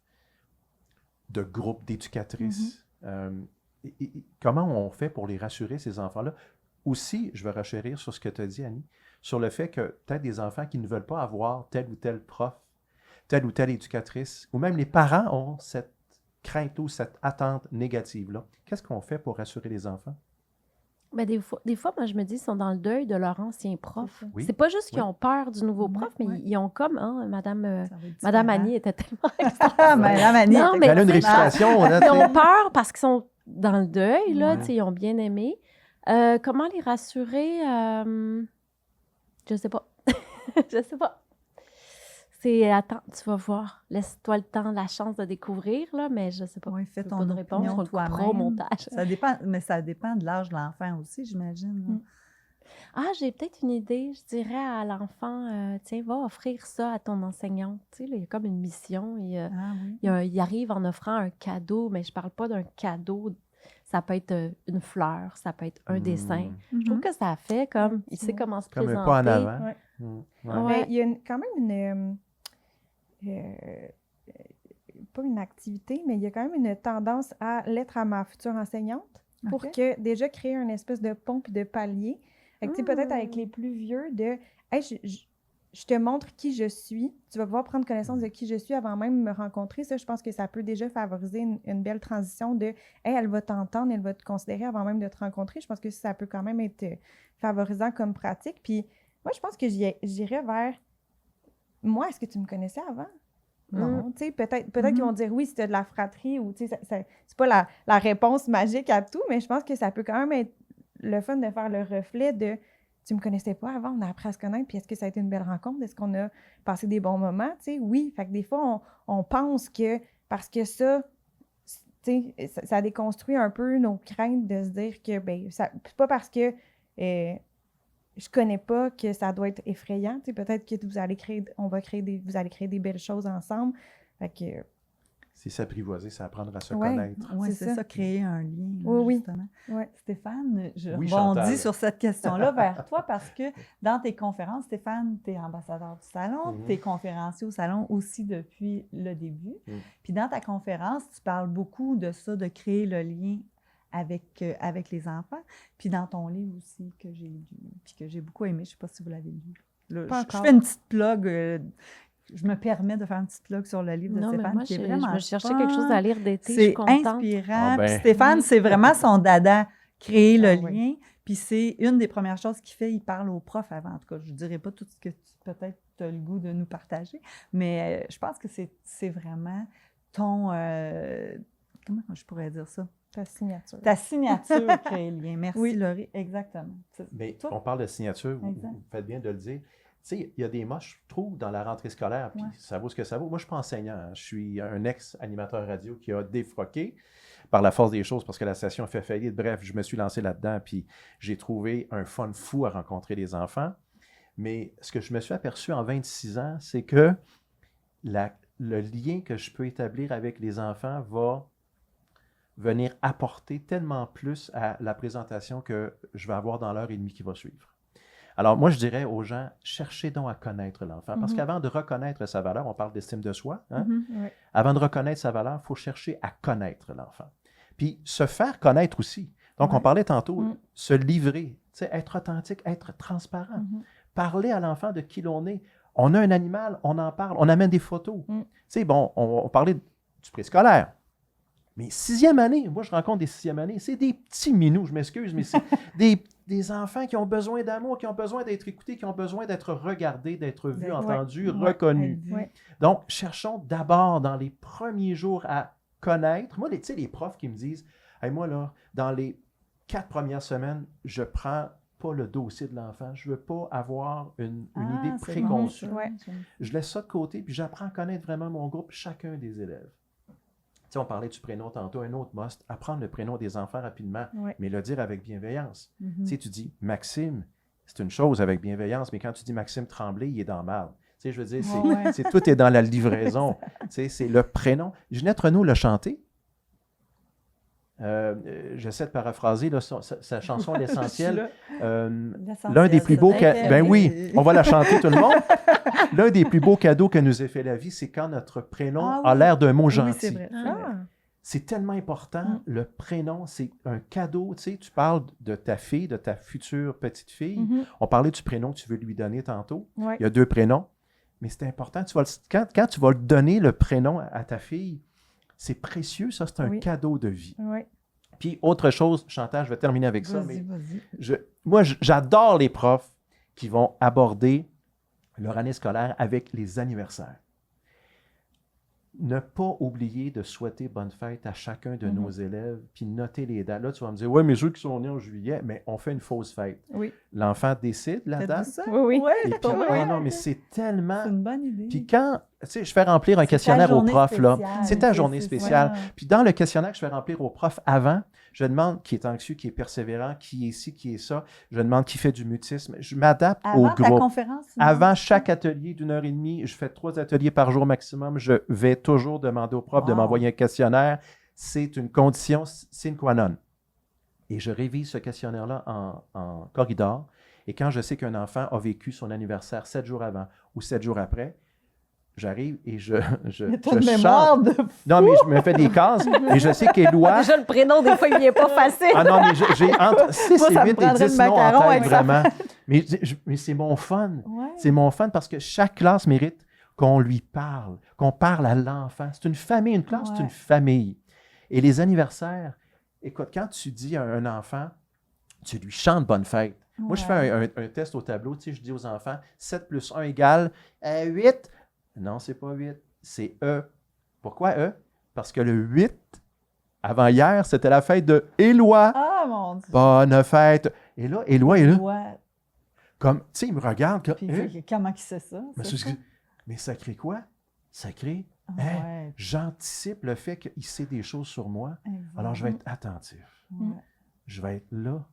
de groupe, d'éducatrice. Comment on fait pour les rassurer, ces enfants-là? Aussi, je vais renchérir sur ce que tu as dit, Annie, sur le fait que peut-être des enfants qui ne veulent pas avoir tel ou tel prof, telle ou telle éducatrice, ou même les parents ont cette crainte ou cette attente négative-là. Qu'est-ce qu'on fait pour rassurer les enfants? Ben, des fois, moi, je me dis, ils sont dans le deuil de leur ancien prof. Oui. C'est pas juste qu'ils Oui. ont peur du nouveau Mhm, prof, mais ouais. ils ont comme, hein, Madame Ça va être Madame différent. Annie était tellement Madame Annie Non, était mais Elle a une tu sais, réputation. Là, Ils tu sais. ont peur parce qu'ils sont dans le deuil, là, Ouais. tu sais, ils ont bien aimé. Comment les rassurer? Je sais pas. Je sais pas. Attends, tu vas voir. Laisse-toi le temps, la chance de découvrir, là, mais je sais pas. Oui, fais Je veux ton pas de réponse, opinion on le coupera au toi-même. montage. Ça dépend, mais ça dépend de l'âge de l'enfant aussi, j'imagine. là. Mm. Ah, j'ai peut-être une idée. Je dirais à l'enfant, tiens, va offrir ça à ton enseignante. Tu sais, là, il y a comme une mission. Ah oui. Il arrive en offrant un cadeau, mais je parle pas d'un cadeau. Ça peut être une fleur, ça peut être un dessin. Je trouve que ça fait comme, il sait comment se Comme présenter. un pas en avant. Ouais. Ouais. Ouais. Mais il y a quand même pas une activité, mais il y a quand même une tendance à l'être à ma future enseignante pour Ok. que déjà créer une espèce de pont puis de palier. Fait que, tu sais, peut-être avec les plus vieux, de hey, je te montre qui je suis. Tu vas pouvoir prendre connaissance de qui je suis avant même de me rencontrer. Ça, je pense que ça peut déjà favoriser une belle transition de hey, elle va t'entendre, elle va te considérer avant même de te rencontrer. Je pense que ça peut quand même être favorisant comme pratique. Puis moi, je pense que j'irais vers moi, est-ce que tu me connaissais avant? Non, tu sais, peut-être qu'ils vont dire oui si tu as de la fratrie ou, tu sais, c'est pas la réponse magique à tout, mais je pense que ça peut quand même être le fun de faire le reflet de tu me connaissais pas avant, on a appris à se connaître, puis est-ce que ça a été une belle rencontre? Est-ce qu'on a passé des bons moments? Tu sais, oui. Fait que des fois, on pense que parce que ça, tu sais, ça déconstruit un peu nos craintes de se dire que, ben, c'est pas parce que je connais pas que ça doit être effrayant. Tu sais, peut-être que vous allez créer des belles choses ensemble. Fait que, C'est s'apprivoiser, c'est apprendre à se Ouais. connaître. Oui, C'est c'est ça. ça, créer un lien, là, Oui, oui. justement. ouais. Stéphane, je Oui, rebondis Chantal. sur cette question-là vers toi parce que dans tes conférences, Stéphane, tu es ambassadeur du salon, Mhm. tu es conférencier au salon aussi depuis le début. Mhm. Puis dans ta conférence, tu parles beaucoup de ça, de créer le lien avec les enfants. Puis dans ton livre aussi que j'ai lu, puis que j'ai beaucoup aimé, je ne sais pas si vous l'avez lu. Là, Pas je encore. fais une petite plug. Je me permets de faire une petite plug sur le livre de Non, mais Stéphane moi, qui est je vraiment me cherchais fun. quelque chose à lire d'été. Je C'est suis contente. inspirant. Ah ben. Puis Stéphane, c'est vraiment son dada, créer le Ah lien. oui. Puis c'est une des premières choses qu'il fait. Il parle aux profs avant. En tout cas, je ne dirais pas tout ce que peut-être tu as le goût de nous partager, mais je pense que c'est vraiment ton... comment je pourrais dire ça? Ta signature. Ta signature, créer le lien. Merci, Oui. Laurie. Exactement. Mais Toi? on parle de signature, Exact. vous faites bien de le dire. Tu sais, il y a des mots, je trouve, dans la rentrée scolaire, puis Ouais. ça vaut ce que ça vaut. Moi, je ne suis pas enseignant, hein. Je suis un ex-animateur radio qui a défroqué par la force des choses parce que la station a fait faillite. Bref, je me suis lancé là-dedans, puis j'ai trouvé un fun fou à rencontrer les enfants. Mais ce que je me suis aperçu en 26 ans, c'est que le lien que je peux établir avec les enfants va venir apporter tellement plus à la présentation que je vais avoir dans l'heure et demie qui va suivre. Alors, moi, je dirais aux gens, cherchez donc à connaître l'enfant. Parce Mhm. qu'avant de reconnaître sa valeur, on parle d'estime de soi, hein? Mhm. Ouais. Avant de reconnaître sa valeur, il faut chercher à connaître l'enfant. Puis se faire connaître aussi. Donc, on Ouais. parlait tantôt, Mm. se livrer, tu sais, être authentique, être transparent. Mhm. Parler à l'enfant de qui l'on est. On a un animal, on en parle, on amène des photos. Mm. Tu sais, bon, on parlait du préscolaire. Mais 6e année, moi, je rencontre des 6e années, c'est des petits minous, je m'excuse, mais c'est des enfants qui ont besoin d'amour, qui ont besoin d'être écoutés, qui ont besoin d'être regardés, d'être vus, Ouais. entendus, Ouais. reconnus. Ouais. Donc, cherchons d'abord dans les premiers jours à connaître. Moi, tu sais, les profs qui me disent, hey, moi, là, dans les 4 premières semaines, je prends pas le dossier de l'enfant. Je veux pas avoir une idée c'est préconçue. bon, ça. Ouais. Je laisse ça de côté, puis j'apprends à connaître vraiment mon groupe, chacun des élèves. Tu sais, on parlait du prénom tantôt, un autre must, apprendre le prénom des enfants rapidement, Ouais. mais le dire avec bienveillance. Mhm. Tu sais, tu dis Maxime, c'est une chose avec bienveillance, mais quand tu dis Maxime Tremblay, il est dans marde. Tu sais, je veux dire, Ouais. tout est dans la livraison. Tu sais, c'est le prénom. Ginette Renaud l'a chanté. J'essaie de paraphraser là, sa chanson L'Essentiel. L'un des plus beaux cadeaux. Ben oui, on va la chanter tout le monde. L'un des plus beaux cadeaux que nous ait fait la vie, c'est quand notre prénom Ah a oui. l'air d'un mot Oui, gentil. c'est vrai. Ah. C'est tellement important. Mm. Le prénom, c'est un cadeau. Tu sais, tu parles de ta fille, de ta future petite fille. Mhm. On parlait du prénom que tu veux lui donner tantôt. Ouais. Il y a 2 prénoms, mais c'est important. Quand tu vas le donner, le prénom à ta fille, c'est précieux, ça, c'est un Oui. cadeau de vie. Ouais. Puis, autre chose, Chantal, je vais terminer avec ça, Vas-y, mais vas-y. moi, j'adore les profs qui vont aborder leur année scolaire avec les anniversaires. Ne pas oublier de souhaiter bonne fête à chacun de nos élèves, puis noter les dates. Là, tu vas me dire, oui, mais ceux qui sont nés en juillet, mais on fait une fausse fête. Oui. L'enfant décide la Faites-vous date. ça? Oui, oui. Ouais, Et puis, pour vrai. oh non, mais c'est tellement... C'est une bonne idée. Puis quand, tu sais, je fais remplir un C'est ta questionnaire au journée prof, là. spéciale. C'est ta Ok, journée c'est spéciale. ça. Puis dans le questionnaire que je fais remplir au prof avant, je demande qui est anxieux, qui est persévérant, qui est ci, qui est ça. Je demande qui fait du mutisme. Je m'adapte au Avant ta groupe. conférence? Avant chaque atelier d'1 heure et demie, je fais 3 ateliers par jour maximum. Je vais toujours demander au prof de Wow. m'envoyer un questionnaire. C'est une condition sine qua non. Et je révise ce questionnaire-là en corridor. Et quand je sais qu'un enfant a vécu son anniversaire 7 jours avant ou 7 jours après, j'arrive et je T'as une mémoire chante. de fou. Non, mais je me fais des cases et je sais qu'Éloi... Déjà, le prénom, des fois, il n'est pas facile. Ah non, mais j'ai entre 6 Moi, et ça me 8 et prendrait 10 le noms en macaron tête, avec ça. vraiment. Mais c'est mon fun. Ouais. C'est mon fun parce que chaque classe mérite qu'on lui parle, qu'on parle à l'enfant. C'est une famille, une classe, c'est Ouais. une famille. Et les anniversaires, écoute, quand tu dis à un enfant, tu lui chantes bonne fête. Moi, je fais un test au tableau, tu sais, je dis aux enfants, 7 plus 1 égale 8. Non, c'est pas 8, c'est E. Pourquoi E? Parce que le 8, avant hier, c'était la fête de Éloi. Ah, mon Dieu. Bonne fête. Et là, Éloi est là. Ouais. Comme, tu sais, il me regarde. Comme, Puis, hein? comment il sait ça? Mais, c'est ça? mais ça crée quoi? Ça crée, Ah, hein? ouais, J'anticipe le fait qu'il sait des choses sur moi. exact. Alors, je vais être attentif. Ouais. Je vais être là.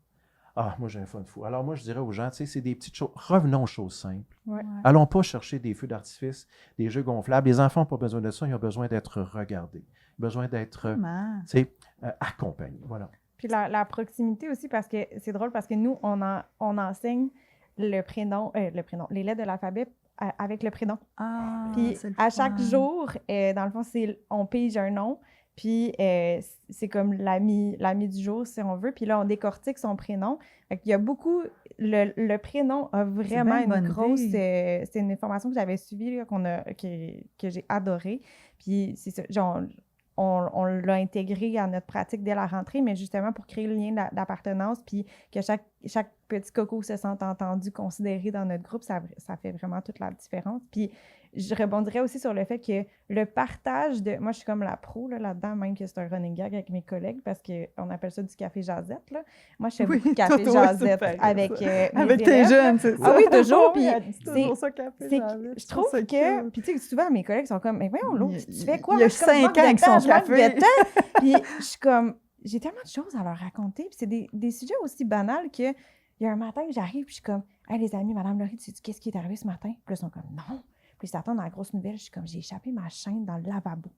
Ah, moi, j'ai un fun fou. Alors, moi, je dirais aux gens, tu sais, c'est des petites choses. Revenons aux choses simples. Ouais. Ouais. Allons pas chercher des feux d'artifice, des jeux gonflables. Les enfants n'ont pas besoin de ça. Ils ont besoin d'être regardés. Ils ont besoin d'être, Comment? tu sais, accompagnés. Voilà. Puis la proximité aussi, parce que c'est drôle, parce que nous, on enseigne le prénom, les lettres de l'alphabet avec le prénom. Ah, Puis c'est le à chaque fun. jour, dans le fond, on pige un nom, puis c'est comme l'ami du jour, si on veut. Puis là, on décortique son prénom. Fait qu'il y a beaucoup... Le prénom a vraiment bien une bonne grosse... idée. c'est une formation que j'avais suivie, là, que j'ai adorée. Puis c'est ça, genre, on l'a intégré à notre pratique dès la rentrée, mais justement pour créer le lien d'appartenance, puis que chaque petit coco se sente entendu, considéré dans notre groupe, ça fait vraiment toute la différence. Puis je rebondirais aussi sur le fait que le partage de... Moi, je suis comme la pro là-dedans, même que c'est un running gag avec mes collègues, parce qu'on appelle ça du café jasette, là. Moi, je fais Oui, beaucoup de café toi, ouais, jasette c'est pareil, avec ça. mes Avec tes élèves, là. jeunes, c'est ça. Ah oui, toujours, Oui, puis elle dit toujours ça, café, C'est j'avais, je trouve ça que... cute. Puis tu sais, souvent, mes collègues sont comme, mais voyons, l'autre, Il- tu fais quoi? il y a Moi, je suis comme, 5 ans avec son je manque de café. temps. Puis je suis comme, j'ai tellement de choses à leur raconter. Puis c'est des sujets aussi banals que il y a un matin que j'arrive, puis je suis comme, hey, les amis, Madame Laurie, tu sais qu'est-ce qui est arrivé ce matin? Puis là, ils sont comme, non. Puis ils s'attendent à la grosse nouvelle. Je suis comme, j'ai échappé ma chaîne dans le lavabo.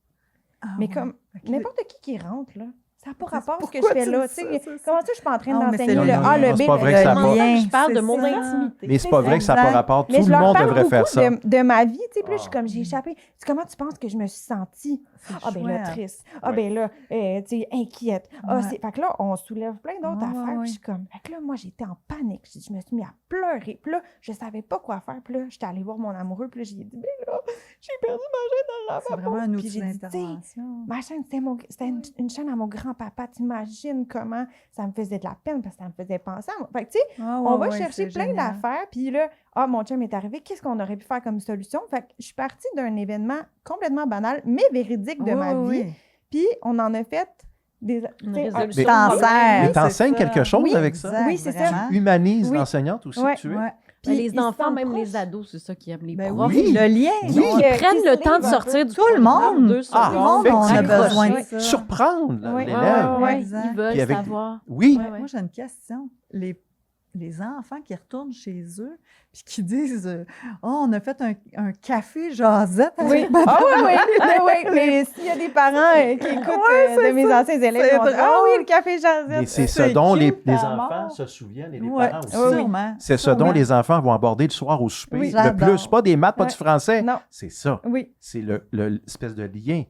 Ah, Mais ouais. comme, Ok. n'importe qui rentre, là, ça n'a pas rapport à ce que je Pourquoi fais tu là. dis Tu ça, sais, c'est ça? comment ça, je suis pas en train Non, mais d'enseigner c'est le le A, lien. le B, C'est pas le vrai que ça a C. pas- lien, Je parle de c'est mon ça. intimité. Mais c'est pas vrai que ça n'a pas Exact. rapport. Mais Tout je le leur monde parle devrait beaucoup faire ça. de ma vie, tu sais, puis là, je suis Ah. comme, j'ai échappé. Comment tu penses que je me suis sentie? Ah, ben là, chouette. triste. Ah, Ouais. ben là, tu sais, inquiète. Ah, Ouais. Fait que là, on soulève plein d'autres Ouais, affaires. ouais, Puis je suis comme, fait que là, moi, j'étais en panique. Je me suis mis à pleurer. Puis là, je savais pas quoi faire. Puis là, j'étais allée voir mon amoureux. Puis là, j'ai dit, ben là, j'ai perdu ma chaîne dans le C'est lavabo. vraiment un Puis outil j'ai dit, tu sais, d'intervention. ma chaîne, c'était une chaîne à mon grand-papa. T'imagines comment ça me faisait de la peine parce que ça me faisait penser à moi. Fait que, tu sais, Ah, on va ouais, chercher c'est plein génial. d'affaires. Puis là, mon chum est arrivé. Qu'est-ce qu'on aurait pu faire comme solution? Fait que je suis partie d'un événement complètement banal, mais véridique de ma vie. Oui. Puis on en a fait des... Une tu sais, résolution. T'en Oui, sers. Mais c'est t'enseignes ça. quelque chose Oui, avec ça? Exact, Oui, c'est ça. vraiment. Tu humanises Oui. l'enseignante aussi Ouais. que tu es? Ouais. Ben, Puis les ils enfants, sont même proches. les ados, c'est ça qui aiment les Ben profs. oui, le lien. Oui. non? Qui Prennent se le temps de livrent un sortir peu. du Tout le programme, monde. 2 Tout le secondes. monde, on a effectivement. besoin de Oui. ça. Surprendre Oui. l'élève. Ouais, Exact. ils veulent Puis avec- savoir. Oui. Ouais, ouais. Moi, j'ai une question. Les enfants qui retournent chez eux puis qui disent Oh, on a fait un café jasette Oui. avec madame. Ah oui, oui. Mais s'il y a des parents qui écoutent Ouais, de mes anciens élèves, ils vont dire, ah drôle. oui, le café Jazette. Mais c'est ce C'est dont les cute à enfants mort. se souviennent et les Ouais, parents aussi. sûrement. C'est ce dont sûrement. les enfants vont aborder le soir au souper. Oui, le j'adore. plus, pas des maths, pas Ouais. du français. Non, C'est ça. oui. C'est l'espèce de lien.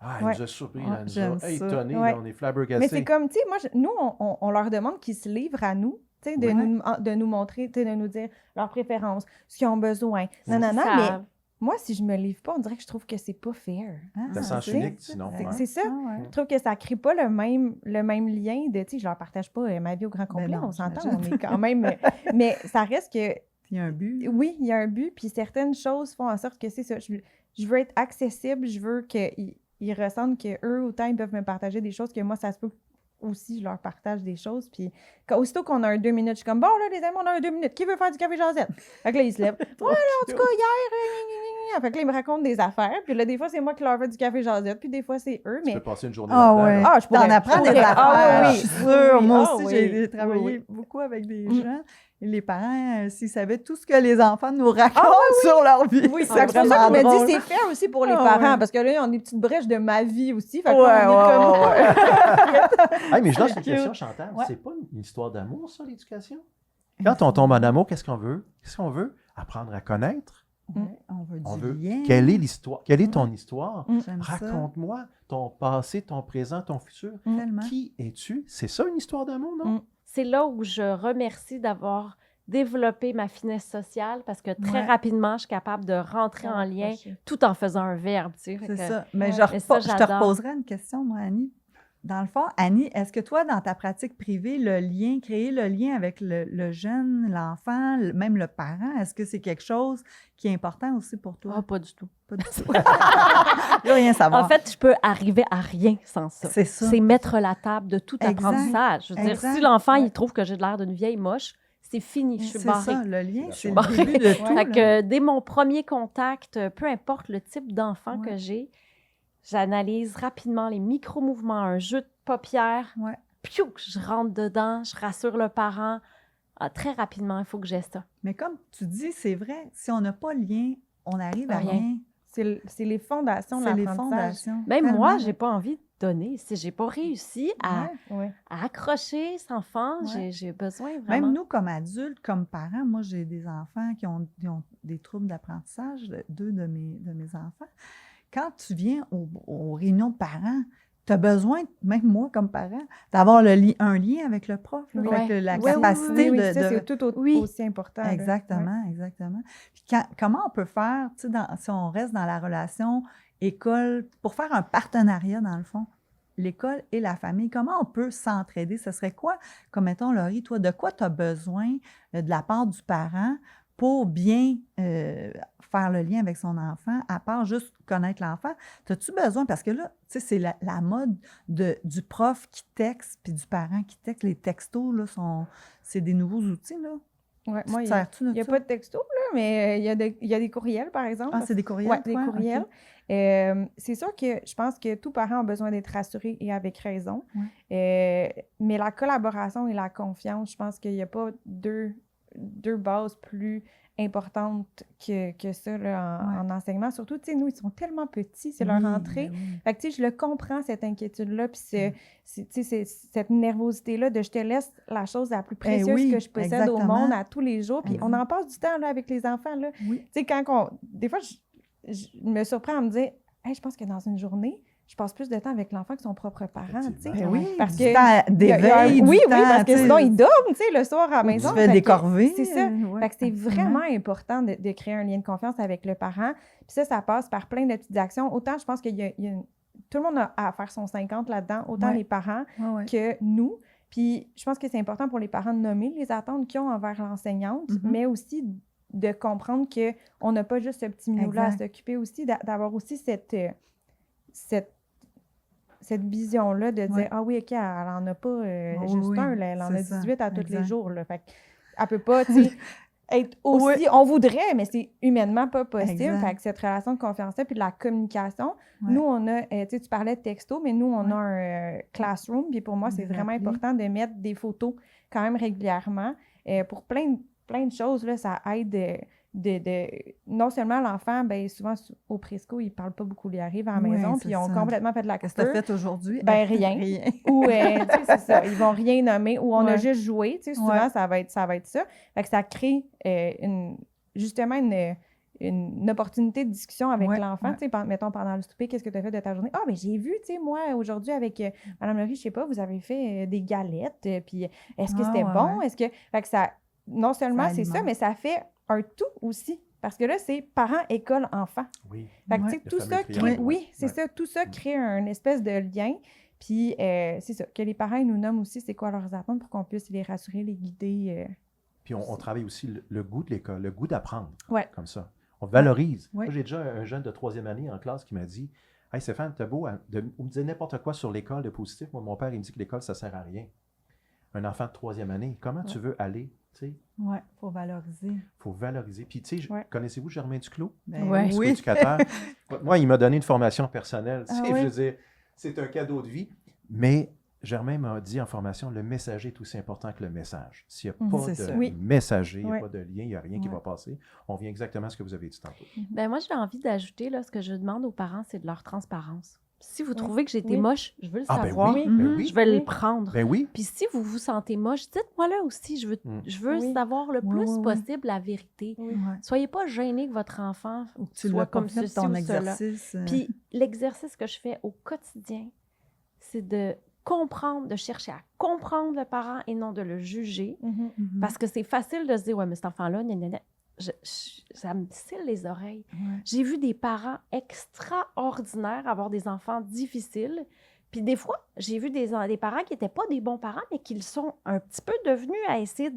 Ah, il Ouais. nous a surpris, Ouais, là, il nous j'aime a ça. étonnés, Ouais. là, on est flabbergastés. Mais c'est comme, tu sais, moi, nous, on leur demande qu'ils se livrent à nous, tu sais, Oui. de nous montrer, tu sais, de nous dire leurs préférences, ce qu'ils ont besoin. Non, non, non, Ça- mais moi, si je me livre pas, on dirait que je trouve que c'est pas fair. Ah, Ça sent c'est- unique, sinon. C'est Ouais. c'est ça. Ah, ouais. Je trouve que ça crée pas le même lien de, tu sais, je leur partage pas ma vie au grand complet, non, on s'entend, j'imagine. on est quand même... mais ça reste que, Il y a un but. oui, il y a un but, puis certaines choses font en sorte que c'est ça. Je veux être accessible, je veux qu'ils ressentent qu'eux, autant, ils peuvent me partager des choses que moi, ça se peut aussi, je leur partage des choses. Puis, aussitôt qu'on a un 2 minutes, je suis comme, bon, là, les amis, on a un 2 minutes. Qui veut faire du café jasette? Fait que là, ils se lèvent. Ouais, là, en tout cas, hier, fait que là, ils me racontent des affaires. Puis là, des fois, c'est moi qui leur fais du café jasette, puis des fois, c'est eux. Tu Mais peux passer une journée Ah là-dedans, ouais. là. Ah, je pourrais. T'en apprends Je des pourrais. affaires. Ah oui, Je suis oui. sûre. Moi Ah aussi, oui. j'ai travaillé Oui, beaucoup avec des Mm. gens. Et les parents, s'ils savaient tout ce que les enfants nous racontent sur leur vie, Oui, c'est c'est pour ça que vraiment je me drôle. dis c'est fair aussi pour les Ah parents, ouais. parce que là, ils ont des petites brèches de ma vie aussi. Fait que Ouais, là, on est comme... Hey, mais je lance C'est une question, cute. Chantal. Ouais. C'est pas une histoire d'amour, ça, l'éducation? Quand on tombe en amour, qu'est-ce qu'on veut? Qu'est-ce qu'on veut? Apprendre à connaître. Ouais, on veut On du veut. lien. Quelle est l'histoire? Quelle est ton histoire? J'aime ça Raconte-moi ton passé, ton présent, ton futur. tellement. Qui es-tu? C'est ça une histoire d'amour, non? Mm. C'est là où je remercie d'avoir développé ma finesse sociale parce que très Ouais. rapidement, je suis capable de rentrer en lien tout en faisant un verbe. Tu sais. Fait C'est que- ça. Mais Ouais. Mais ça, je te j'adore. reposerai une question, moi, Annie. Dans le fond, Annie, est-ce que toi, dans ta pratique privée, créer le lien avec le jeune, l'enfant, même le parent, est-ce que c'est quelque chose qui est important aussi pour toi? Ah, pas du tout. Pas du tout. Je veux rien savoir. En fait, je peux arriver à rien sans ça. c'est ça. C'est mettre la table de tout Exact. apprentissage. Je veux dire, Exact. si l'enfant, Ouais. il trouve que j'ai de l'air d'une vieille moche, c'est fini, je suis C'est barrée. ça, le lien, Je c'est suis le barrée. début de tout. Fait là. que dès mon premier contact, peu importe le type d'enfant Ouais. que j'ai, j'analyse rapidement les micro-mouvements, un jeu de paupières, Ouais. piou, je rentre dedans, je rassure le parent. Ah, très rapidement, il faut que j'ai ça. Mais comme tu dis, c'est vrai, si on n'a pas le lien, on arrive à Rien. rien. C'est les fondations de C'est les l'apprentissage. fondations. Même tellement. moi, j'ai pas envie de donner. Si j'ai pas réussi Ouais. à accrocher cet enfant, Ouais. j'ai besoin vraiment. Même nous, comme adultes, comme parents, moi, j'ai des enfants qui ont des troubles d'apprentissage, deux de mes enfants. Quand tu viens aux réunions de parents, tu as besoin, même moi comme parent, d'avoir un lien avec le prof, là, Ouais. avec la Oui, oui, capacité oui, de... ça, de- c'est tout Oui. aussi important. là. Exactement, exactement. Puis comment on peut faire, tu sais, si on reste dans la relation école, pour faire un partenariat, dans le fond, l'école et la famille, comment on peut s'entraider? Ce serait quoi, comme mettons, Laurie, toi, de quoi tu as besoin de la part du parent pour bien faire le lien avec son enfant, à part juste connaître l'enfant? As-tu besoin, parce que là, tu sais, c'est la mode du prof qui texte puis du parent qui texte. Les textos, là, c'est des nouveaux outils, là. Ouais, Tu moi, te il sers-tu de n'y a ça? pas de texto, là, mais il y a des courriels, par exemple. Ah, c'est des courriels? Oui, des toi? courriels. OK. C'est sûr que je pense que tout parent a besoin d'être rassuré et avec raison. Ouais. Mais la collaboration et la confiance, je pense qu'il n'y a pas deux bases plus importante que ça là, Ouais. en enseignement. Surtout, tu sais, nous, ils sont tellement petits, c'est leur Oui, entrée. ben oui. Fait que, tu sais, je le comprends, cette inquiétude-là, puis tu sais, cette nervosité-là de je te laisse la chose la plus précieuse oui, que je possède au exactement. monde à tous les jours. Puis on en passe du temps là, avec les enfants. Là. Oui. Tu sais, quand des fois, je me surprends à me dire, hey, je pense que dans une journée, je passe plus de temps avec l'enfant que son propre parent, tu sais. Ben oui, Parce du que temps d'éveil, oui, du oui, temps, parce que tu sais, sinon, ils dorment, tu sais, le soir à la ou maison. tu fais Fait des que corvées. C'est ça. ouais, Fait que c'est absolument. vraiment important de créer un lien de confiance avec le parent. Puis ça passe par plein de petites actions. Autant, je pense qu'il y a tout le monde a à faire son 50 là-dedans, autant Ouais. les parents Ouais, ouais. que nous. Puis je pense que c'est important pour les parents de nommer les attentes qu'ils ont envers l'enseignante, Mhm. mais aussi de comprendre qu'on n'a pas juste ce petit minou-là à Exact. s'occuper aussi, d'avoir aussi cette vision-là de dire Ouais. ah oui, OK, elle en a pas Oui, juste oui, un, là, elle en c'est a ça, 18 à tous les exact. jours. Là. Fait qu'elle peut pas, tu sais, être aussi... Oui. On voudrait, mais c'est humainement pas possible. Exact. Fait que cette relation de confiance-là, puis de la communication, Ouais. nous, on a... tu sais, tu parlais de texto, mais nous, on Ouais. a un classroom, puis pour moi, Des c'est vraiment applis. important de mettre des photos quand même régulièrement. Pour plein de choses, là, ça aide... non seulement l'enfant, bien souvent au présco, il ne parle pas beaucoup, il arrive à la Ouais, maison, c'est puis ils ont ça. complètement fait de la Qu'est-ce que tu as coupure. fait aujourd'hui? Ben, rien. Rien. Ou, tu sais, c'est ça, ils vont rien nommer, ou on a Ouais. juste joué, tu sais, souvent, Ouais. ça va être ça. Fait que ça crée justement une opportunité de discussion avec Ouais, l'enfant, ouais. tu sais, mettons, pendant le souper, qu'est-ce que tu as fait de ta journée? Ah, mais j'ai vu, tu sais, moi, aujourd'hui, avec Mme Laurie, je sais pas, vous avez fait des galettes, puis est-ce que Ah, c'était ouais, bon? ouais. Est-ce que... Fait que ça, non seulement Ça c'est ça, alimente. mais ça fait un tout aussi. Parce que là, c'est parents, école, enfant. Oui. Fait que, Ouais. tu sais, Le tout fameux ça triangle, crée... ouais. Oui, c'est Ouais. ça. Tout ça crée un espèce de lien. Puis, c'est ça. Que les parents ils nous nomment aussi c'est quoi leurs attentes pour qu'on puisse les rassurer, les guider. Puis on travaille aussi le goût de l'école, le goût d'apprendre. Ouais. Comme ça. On valorise. Ouais. Moi, j'ai déjà un jeune de 3e année en classe qui m'a dit Hey Stéphane, t'as beau me dire n'importe quoi sur l'école de positif. Moi, mon père, il me dit que l'école, ça sert à rien. Un enfant de 3e année, comment tu veux aller? Tu sais, Oui, il faut valoriser. il faut valoriser. Puis, tu sais, Ouais. connaissez-vous Germain Duclos? Ben Ouais. oui. Psychoéducateur. Moi, il m'a donné une formation personnelle. Tu Ah sais, oui? je veux dire, c'est un cadeau de vie. Mais Germain m'a dit en formation, le messager est aussi important que le message. S'il n'y a pas c'est de ça. Oui. messager, il n'y a Ouais. pas de lien, il n'y a rien qui Ouais. va passer, on vient exactement à ce que vous avez dit tantôt. Ben moi, j'ai envie d'ajouter, là, ce que je demande aux parents, c'est de leur transparence. Si vous trouvez que j'ai été Oui. moche, je veux le Ah, ben savoir. oui, Mhm. ben oui. Je vais Oui. le prendre. Ben oui. Puis si vous vous sentez moche, dites-moi là aussi. Je veux Oui. savoir le Oui, plus oui, oui. possible la vérité. Oui. Ouais. Soyez pas gênés que votre enfant Ou que tu soit l'as comme pas fait ceci ton ou cela. exercice. Puis l'exercice que je fais au quotidien, c'est de comprendre, de chercher à comprendre le parent et non de le juger. Mhm. Mhm. Parce que c'est facile de se dire, ouais, mais cet enfant-là, gna, gna, gna. Ça me scille les oreilles. Ouais. J'ai vu des parents extraordinaires avoir des enfants difficiles. Puis des fois, j'ai vu des parents qui n'étaient pas des bons parents, mais qui le sont un petit peu devenus à essayer